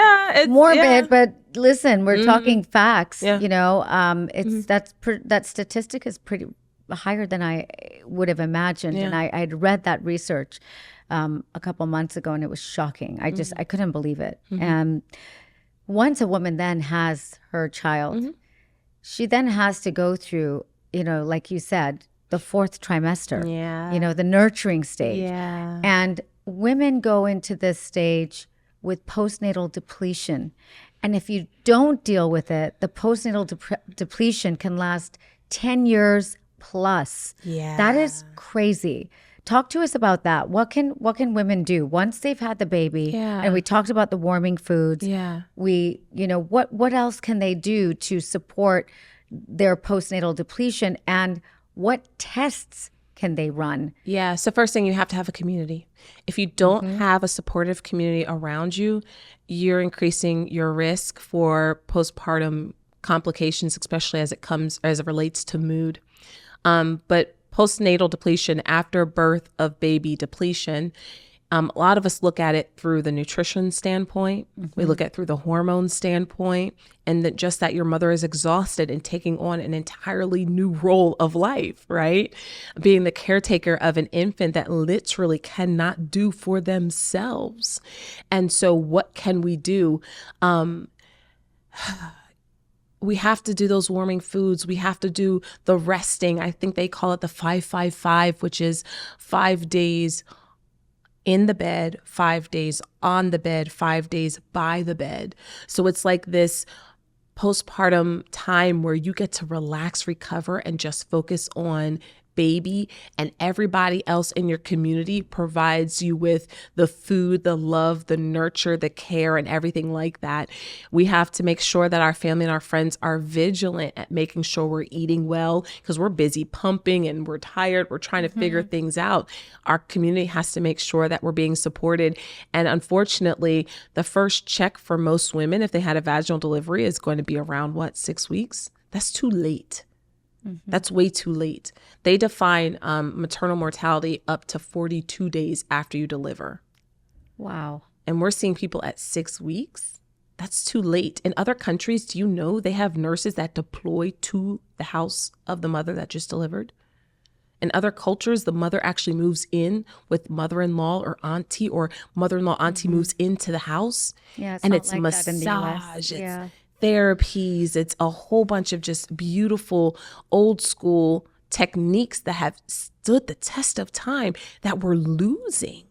morbid, but listen, we're talking facts. Yeah. You know, that statistic is pretty higher than I would have imagined, and I'd read that research a couple months ago, and it was shocking. I couldn't believe it. And once a woman then has her child, she then has to go through, like you said, the 4th trimester, the nurturing stage. Yeah. And women go into this stage with postnatal depletion. And if you don't deal with it, the postnatal depletion can last 10 years plus. Yeah. That is crazy. Talk to us about that. What can women do once they've had the baby? Yeah. And we talked about the warming foods. Yeah. We, what else can they do to support their postnatal depletion, and what tests can they run? Yeah. So first thing, you have to have a community. If you don't have a supportive community around you, you're increasing your risk for postpartum complications, especially as it relates to mood. But postnatal depletion, after birth of baby depletion, a lot of us look at it through the nutrition standpoint. We look at it through the hormone standpoint, and that your mother is exhausted and taking on an entirely new role of life, right? Being the caretaker of an infant that literally cannot do for themselves. And so what can we do? We have to do those warming foods. We have to do the resting. I think they call it the 5-5-5, which is 5 days in the bed, 5 days on the bed, 5 days by the bed. So it's like this postpartum time where you get to relax, recover, and just focus on baby, and everybody else in your community provides you with the food, the love, the nurture, the care, and everything like that. We have to make sure that our family and our friends are vigilant at making sure we're eating well, because we're busy pumping and we're tired. We're trying to figure things out. Our community has to make sure that we're being supported. And unfortunately, the first check for most women, if they had a vaginal delivery, is going to be around 6 weeks? That's too late. That's way too late. They define maternal mortality up to 42 days after you deliver. Wow. And we're seeing people at 6 weeks. That's too late. In other countries, do you know they have nurses that deploy to the house of the mother that just delivered? In other cultures, the mother actually moves in with mother-in-law or auntie, or mother-in-law auntie moves into the house. Yeah, and not it's like that in the US. massage. Yeah. It's therapies. It's a whole bunch of just beautiful old school techniques that have stood the test of time that we're losing.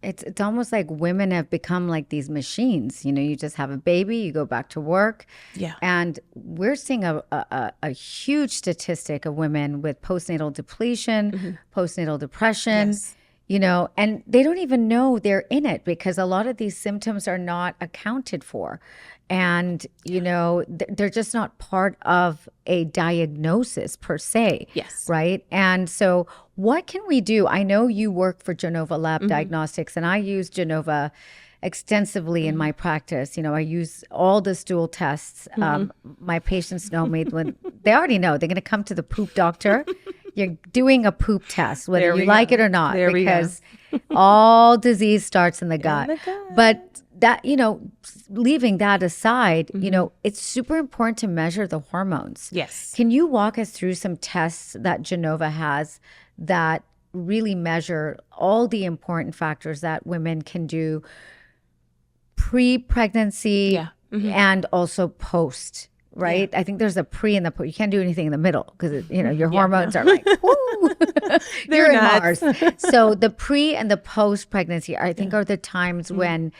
It's almost like women have become like these machines. You just have a baby, you go back to work. Yeah. And we're seeing a huge statistic of women with postnatal depletion, postnatal depression. Yes. And they don't even know they're in it, because a lot of these symptoms are not accounted for. And, they're just not part of a diagnosis per se. Yes. Right. And so what can we do? I know you work for Genova Diagnostics, and I use Genova extensively in my practice. I use all the stool tests. My patients know me when they already know they're going to come to the poop doctor. You're doing a poop test, whether you like it or not, because all disease starts in the gut. But that, leaving that aside, it's super important to measure the hormones. Yes. Can you walk us through some tests that Genova has that really measure all the important factors that women can do pre-pregnancy and also post? Right? Yeah. I think there's a pre and the post. You can't do anything in the middle, because your hormones are like, woo, you're in Mars. So the pre and the post pregnancy, I think, are the times when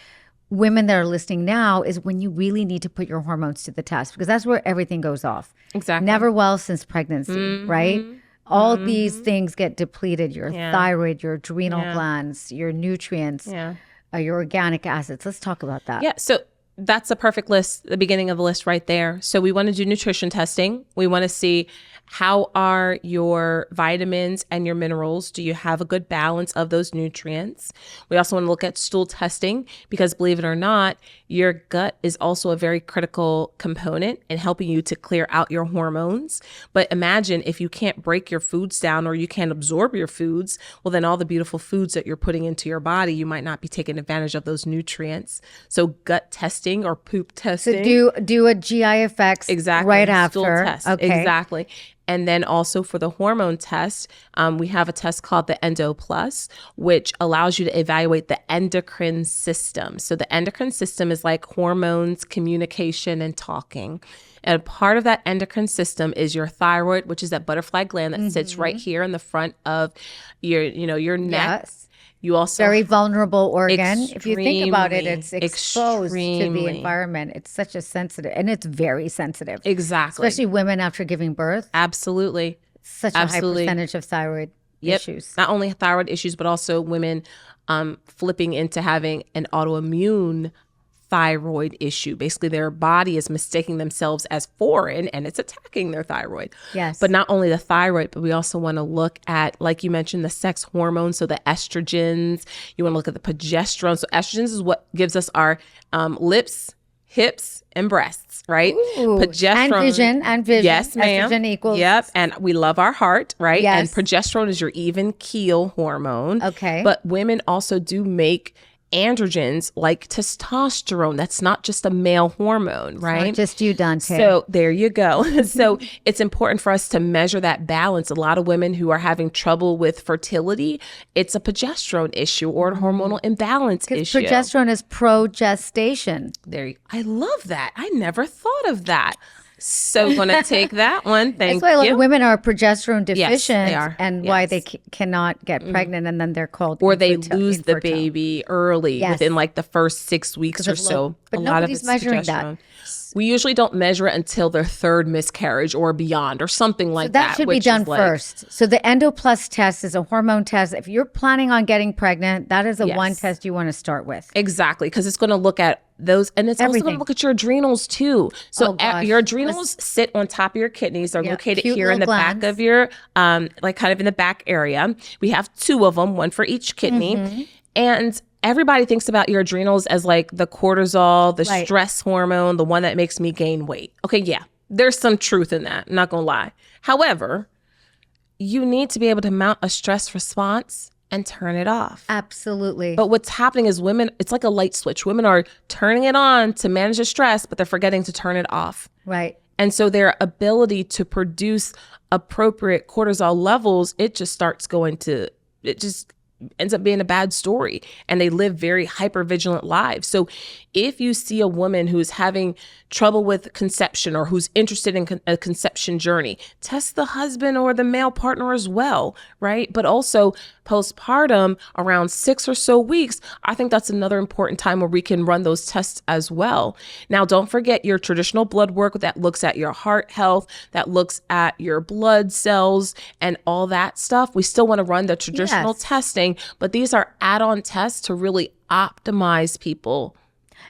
women that are listening now is when you really need to put your hormones to the test, because that's where everything goes off. Exactly. Never well since pregnancy, right? All these things get depleted: your thyroid, your adrenal glands, your nutrients, your organic acids. Let's talk about that. Yeah. So that's a perfect list, the beginning of the list right there. So we want to do nutrition testing. We want to see, how are your vitamins and your minerals? Do you have a good balance of those nutrients? We also want to look at stool testing, because believe it or not, your gut is also a very critical component in helping you to clear out your hormones. But imagine if you can't break your foods down, or you can't absorb your foods, well, then all the beautiful foods that you're putting into your body, you might not be taking advantage of those nutrients. So gut testing or poop testing. So do a GI effects right after. Stool test. Okay. Exactly. And then also for the hormone test, we have a test called the Endo Plus, which allows you to evaluate the endocrine system. So the endocrine system is like hormones, communication, and talking. And part of that endocrine system is your thyroid, which is that butterfly gland that sits right here in the front of your neck. Yes. You also very vulnerable organ. If you think about it, it's exposed to the extremely. environment. It's such a sensitive, and it's very sensitive. Exactly. Especially women after giving birth. Absolutely. Such a high percentage of thyroid. issues. Not only thyroid issues, but also women flipping into having an autoimmune thyroid issue. Basically, their body is mistaking themselves as foreign and it's attacking their thyroid. Yes. But not only the thyroid, but we also want to look at, like you mentioned, the sex hormones. So the estrogens, you want to look at the progesterone. So estrogens is what gives us our lips, hips, and breasts, right? Ooh, progesterone. And vision. Yes, ma'am. Estrogen equals. Yep. And we love our heart, right? Yes. And progesterone is your even keel hormone. Okay. But women also do make androgens like testosterone. That's not just a male hormone, right? Not just you, Dante. So there you go. So it's important for us to measure that balance. A lot of women who are having trouble with fertility, it's a progesterone issue or a hormonal imbalance issue. Progesterone is progestation. I love that. I never thought of that. So going to take that one. Thank That's why a lot you. of women are progesterone deficient, Yes, they are. and why they cannot get pregnant, and then they're called Or they infertile. lose the baby early Yes. within like the first 6 weeks or of low- so. but a lot of nobody's it's measuring that. progesterone. We usually don't measure it until their third miscarriage or beyond or something like So that should be which done is like- first. So the EndoPlus test is a hormone test. If you're planning on getting pregnant, that is the Yes. one test you want to start with. Exactly, because it's going to look at those, and it's also going Everything. to look at your adrenals too. So Oh, gosh. your adrenals sit on top of your kidneys. They're Yeah, located cute here in the little back glands. of your, like kind of in the back area. We have two of them, one for each kidney. Mm-hmm. And everybody thinks about your adrenals as like the cortisol, the Right. stress hormone, the one that makes me gain weight. Okay, yeah, there's some truth in that. I'm not going to lie. However, you need to be able to mount a stress response and turn it off. Absolutely. But what's happening is women, it's like a light switch. Women are turning it on to manage the stress, but they're forgetting to turn it off. Right. And so their ability to produce appropriate cortisol levels, it just ends up being a bad story, and they live very hypervigilant lives. So if you see a woman who's having trouble with conception or who's interested in a conception journey, test the husband or the male partner as well, right? But also postpartum, around 6 or so weeks, I think that's another important time where we can run those tests as well. Now, don't forget your traditional blood work that looks at your heart health, that looks at your blood cells and all that stuff. We still want to run the traditional Yes. testing, but these are add-on tests to really optimize people.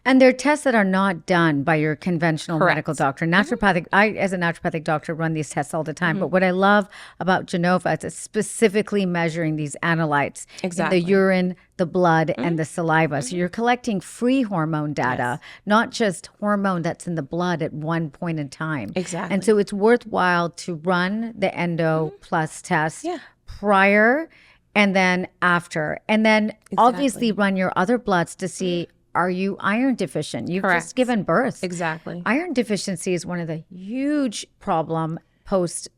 And they're tests that are not done by your conventional Correct. medical doctor. Naturopathic, I, as a naturopathic doctor, run these tests all the time. But what I love about Genova is it's specifically measuring these analytes Exactly. in the urine, the blood, and the saliva. So you're collecting free hormone data, not just hormone that's in the blood at one point in time. Exactly. And so it's worthwhile to run the Endo Plus test Yeah. prior and then after. And then obviously run your other bloods to see, are you iron deficient? You've Correct. just given birth. Exactly. Iron deficiency is one of the huge problem post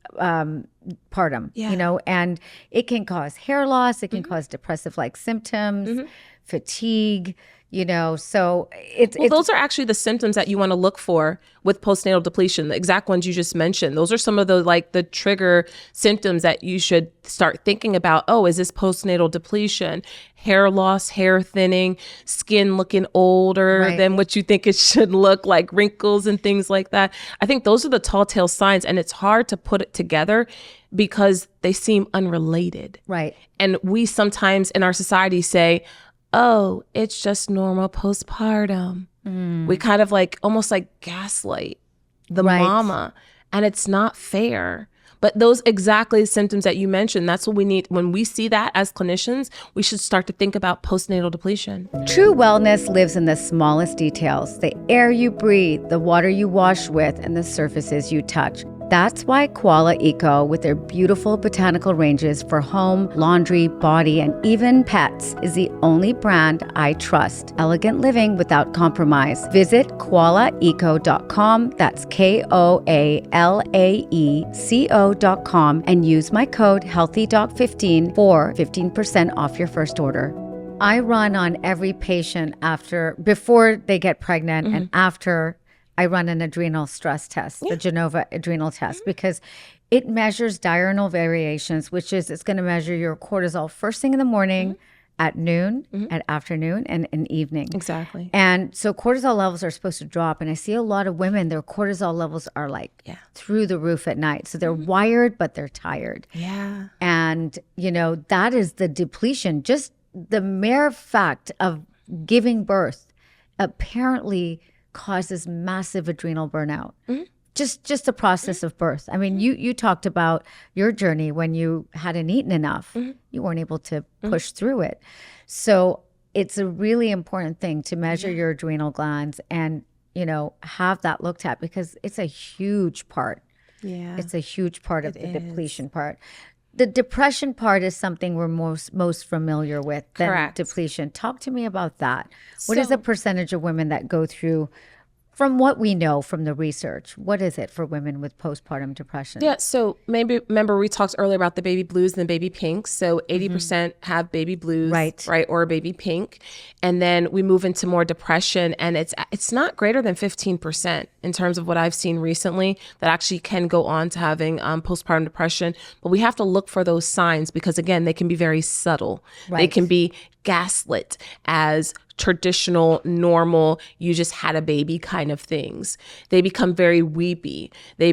partum, you know, and it can cause hair loss. It can cause depressive like symptoms, fatigue, you know, so it's Those are actually the symptoms that you want to look for with postnatal depletion, the exact ones you just mentioned. Those are some of the trigger symptoms that you should start thinking about. Oh, is this postnatal depletion? Hair loss, hair thinning, skin looking older Right. than what you think it should look, like wrinkles and things like that. I think those are the tall tale signs, and it's hard to put it together because they seem unrelated. right. And we sometimes in our society say, oh, it's just normal postpartum. We kind of like almost like gaslight the Right. mama, and it's not fair. But those exactly symptoms that you mentioned, that's what we need. When we see that as clinicians, we should start to think about postnatal depletion. True wellness lives in the smallest details, the air you breathe, the water you wash with, and the surfaces you touch. That's why Koala Eco, with their beautiful botanical ranges for home, laundry, body, and even pets, is the only brand I trust. Elegant living without compromise. Visit koalaeco.com, that's KOALAECO.com, and use my code HealthyDoc15 for 15% off your first order. I run on every patient before they get pregnant and after I run an adrenal stress test, the Genova adrenal test, because it measures diurnal variations, which is it's going to measure your cortisol first thing in the morning, at noon, at afternoon, and in evening. Exactly. And so cortisol levels are supposed to drop. And I see a lot of women, their cortisol levels are like through the roof at night. So they're wired, but they're tired. Yeah. And, that is the depletion. Just the mere fact of giving birth apparently causes massive adrenal burnout. Just the process of birth. I mean, you talked about your journey when you hadn't eaten enough. You weren't able to push through it. So it's a really important thing to measure your adrenal glands and, have that looked at, because it's a huge part. Yeah. It's a huge part of the depletion part. The depression part is something we're most familiar with than Correct. Depletion. Talk to me about that. What is the percentage of women that go through, from what we know from the research, what is it for women with postpartum depression? Yeah, so maybe remember we talked earlier about the baby blues and the baby pinks. So 80% have baby blues, right, or baby pink. And then we move into more depression, and it's not greater than 15% in terms of what I've seen recently that actually can go on to having postpartum depression. But we have to look for those signs because, again, they can be very subtle. Right. They can be gaslit as traditional, normal, you just had a baby kind of things. They become very weepy. They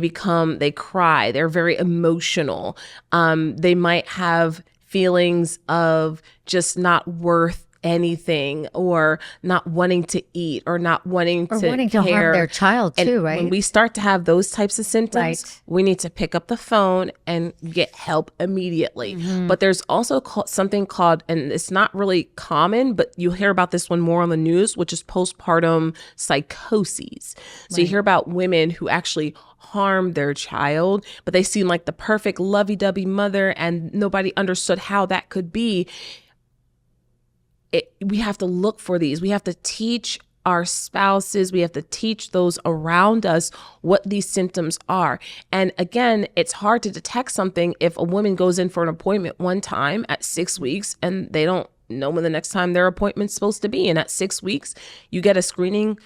cry. They're very emotional. They might have feelings of just not worth anything, or not wanting to eat, or not wanting to harm their child too, and right? When we start to have those types of symptoms, we need to pick up the phone and get help immediately. But there's also something called, and it's not really common, but you'll hear about this one more on the news, which is postpartum psychoses. So you hear about women who actually harm their child, but they seem like the perfect lovey-dovey mother, and nobody understood how that could be. We have to look for these. We have to teach our spouses, we have to teach those around us what these symptoms are. And again, it's hard to detect something if a woman goes in for an appointment one time at 6 weeks and they don't know when the next time their appointment's supposed to be. And at 6 weeks, you get a screening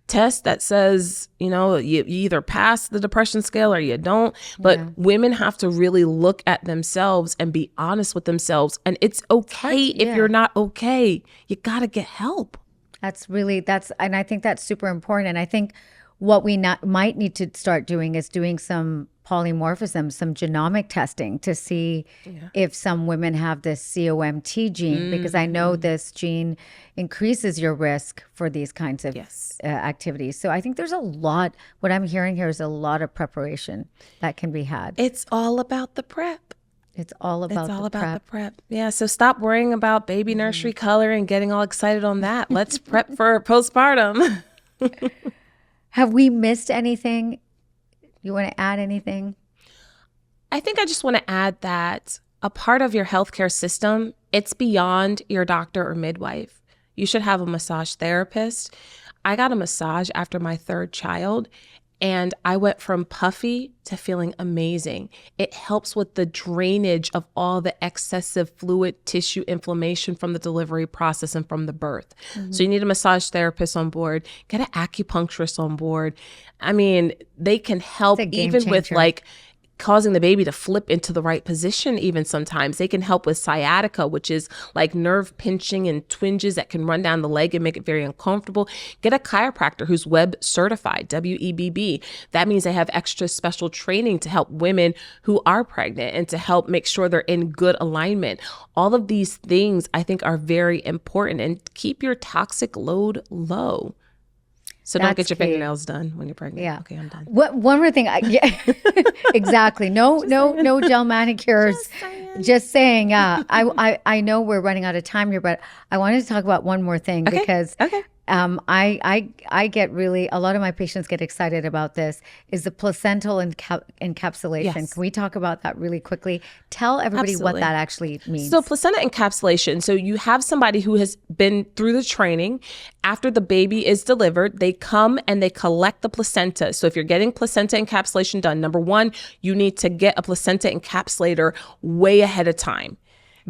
test that says, you either pass the depression scale or you don't. But women have to really look at themselves and be honest with themselves. And it's okay if you're not okay. You got to get help. And I think that's super important. And I think what we might need to start doing is doing some polymorphism, some genomic testing to see if some women have this COMT gene, because I know this gene increases your risk for these kinds of activities. So I think there's what I'm hearing here is a lot of preparation that can be had. It's all about the prep. It's all about the prep. Yeah. So stop worrying about baby nursery color and getting all excited on that. Let's prep for postpartum. Have we missed anything? You want to add anything? I think I just want to add that a part of your healthcare system, it's beyond your doctor or midwife. You should have a massage therapist. I got a massage after my third child, and I went from puffy to feeling amazing. It helps with the drainage of all the excessive fluid tissue inflammation from the delivery process and from the birth. So you need a massage therapist on board, get an acupuncturist on board. I mean, they can help even with causing the baby to flip into the right position. Even sometimes they can help with sciatica, which is like nerve pinching and twinges that can run down the leg and make it very uncomfortable. Get a chiropractor who's web certified, WEBB. That means they have extra special training to help women who are pregnant and to help make sure they're in good alignment. All of these things I think are very important, and keep your toxic load low. So don't get your fingernails done when you're pregnant. Yeah. Okay, I'm done. One more thing. Exactly. No gel manicures. Just saying. I know we're running out of time here, but I wanted to talk about one more thing because I get a lot of my patients get excited about this, is the placental encapsulation. Yes. Can we talk about that really quickly? Tell everybody what that actually means. So placenta encapsulation. So you have somebody who has been through the training. After the baby is delivered, they come and they collect the placenta. So if you're getting placenta encapsulation done, number one, you need to get a placenta encapsulator way ahead of time.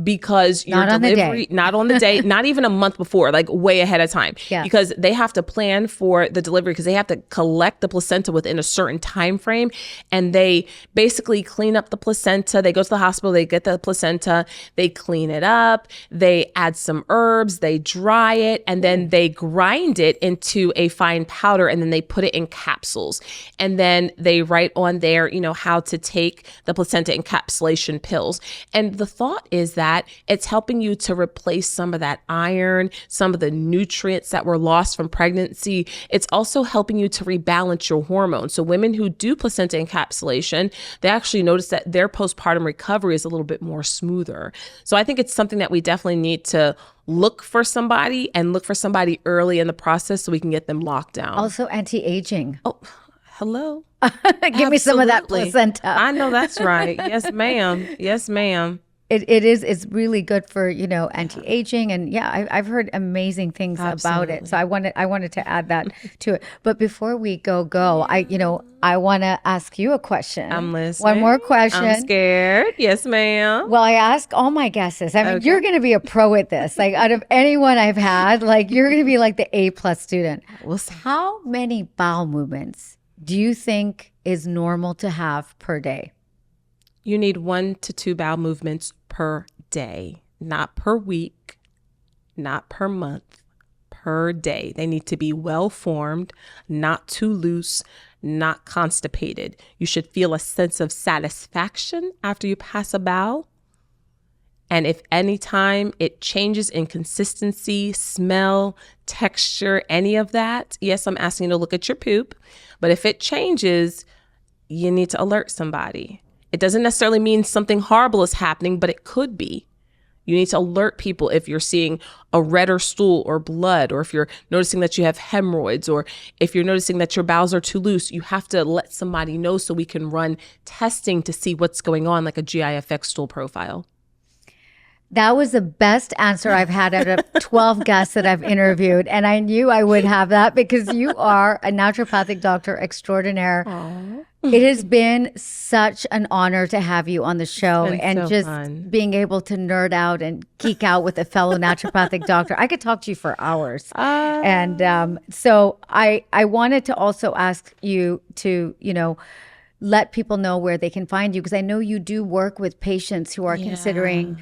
because your Not on the delivery, day. not on the day, not even a month before, like way ahead of time. Yeah. Because they have to plan for the delivery because they have to collect the placenta within a certain time frame. And they basically clean up the placenta. They go to the hospital, they get the placenta, they clean it up, they add some herbs, they dry it, and then they grind it into a fine powder, and then they put it in capsules. And then they write on there, how to take the placenta encapsulation pills. And the thought is that it's helping you to replace some of that iron, some of the nutrients that were lost from pregnancy. It's also helping you to rebalance your hormones. So women who do placenta encapsulation, they actually notice that their postpartum recovery is a little bit more smoother. So I think it's something that we definitely need to look for somebody early in the process so we can get them locked down. Also anti-aging. Oh, hello. Give me some of that Absolutely. placenta. I know that's right. Yes, ma'am. Yes, ma'am. It's really good for, anti-aging. And yeah, I've heard amazing things about it. So I wanted to add that to it. But before we go, I want to ask you a question. I'm listening. One more question. I'm scared. Yes, ma'am. Well, I ask all my guests this. I mean, you're going to be a pro at this. Like out of anyone I've had, like you're going to be like the A+ student. We'll see. How many bowel movements do you think is normal to have per day? You need 1 to 2 bowel movements per day, not per week, not per month, per day. They need to be well formed, not too loose, not constipated. You should feel a sense of satisfaction after you pass a bowel. And if any time it changes in consistency, smell, texture, any of that, yes, I'm asking you to look at your poop. But if it changes, you need to alert somebody. It doesn't necessarily mean something horrible is happening, but it could be. You need to alert people if you're seeing a redder stool or blood, or if you're noticing that you have hemorrhoids, or if you're noticing that your bowels are too loose. You have to let somebody know so we can run testing to see what's going on, like a GIFX stool profile. That was the best answer I've had out of 12 guests that I've interviewed. And I knew I would have that because you are a naturopathic doctor extraordinaire. Aww. It has been such an honor to have you on the show and so just fun. Being able to nerd out and geek out with a fellow naturopathic doctor. I could talk to you for hours. And so I wanted to also ask you to, let people know where they can find you, because I know you do work with patients who are considering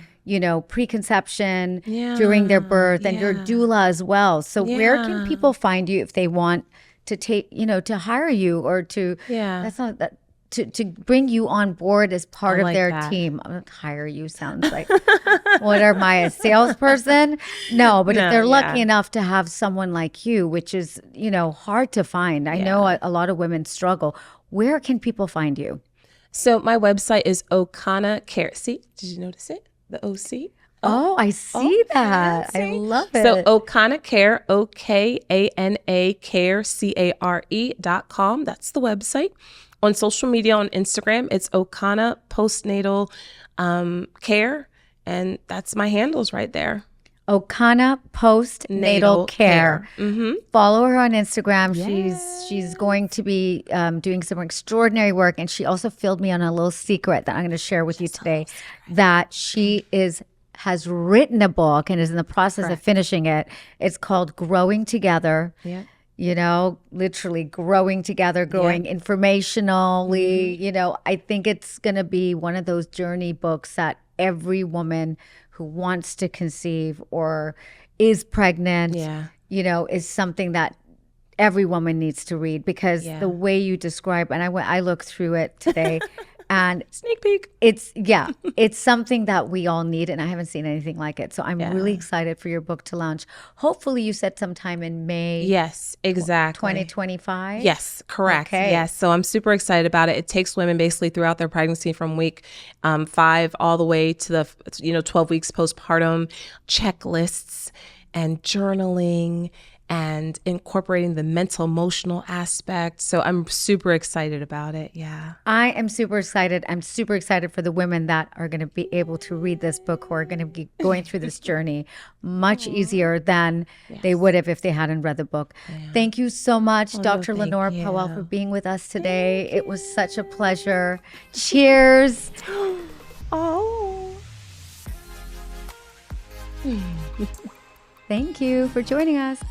preconception during their birth, and your doula as well. So where can people find you if they want to take, to hire you or to, that's not that, to bring you on board as part of their team? I'm not hire you sounds like, what am I, a salesperson? No, but if they're lucky enough to have someone like you, which is, hard to find. I know a lot of women struggle. Where can people find you? So my website is Okana Care. See, did you notice it? The OC. Oh, I see that. I love it. So Okana Care, OKANA Care, CARE.com. That's the website. On social media, on Instagram, it's Okana Postnatal Care. And that's my handles right there. Okana Postnatal Care. Mm-hmm. Follow her on Instagram. She's going to be doing some extraordinary work, and she also filled me on a little secret that I'm going to share with you today. That she has written a book and is in the process of finishing it. It's called Growing Together. Yeah. Literally growing together, growing informationally. Mm-hmm. I think it's going to be one of those journey books that every woman who wants to conceive or is pregnant, is something that every woman needs to read, because the way you describe, and I looked through it today and sneak peek. It's something that we all need, and I haven't seen anything like it. So I'm really excited for your book to launch. Hopefully you said sometime in May. Yes, exactly. 2025. Yes, correct. Okay. Yes. So I'm super excited about it. It takes women basically throughout their pregnancy from week 5 all the way to the 12 weeks postpartum, checklists and journaling and incorporating the mental emotional aspect. So I'm super excited about it. Yeah. I am super excited. I'm super excited for the women that are going to be able to read this book, who are going to be going through this journey much easier than they would have if they hadn't read the book. Yeah. Thank you so much, Dr. Lahnor Powell, for being with us today. It was such a pleasure. Cheers. Oh. Thank you for joining us.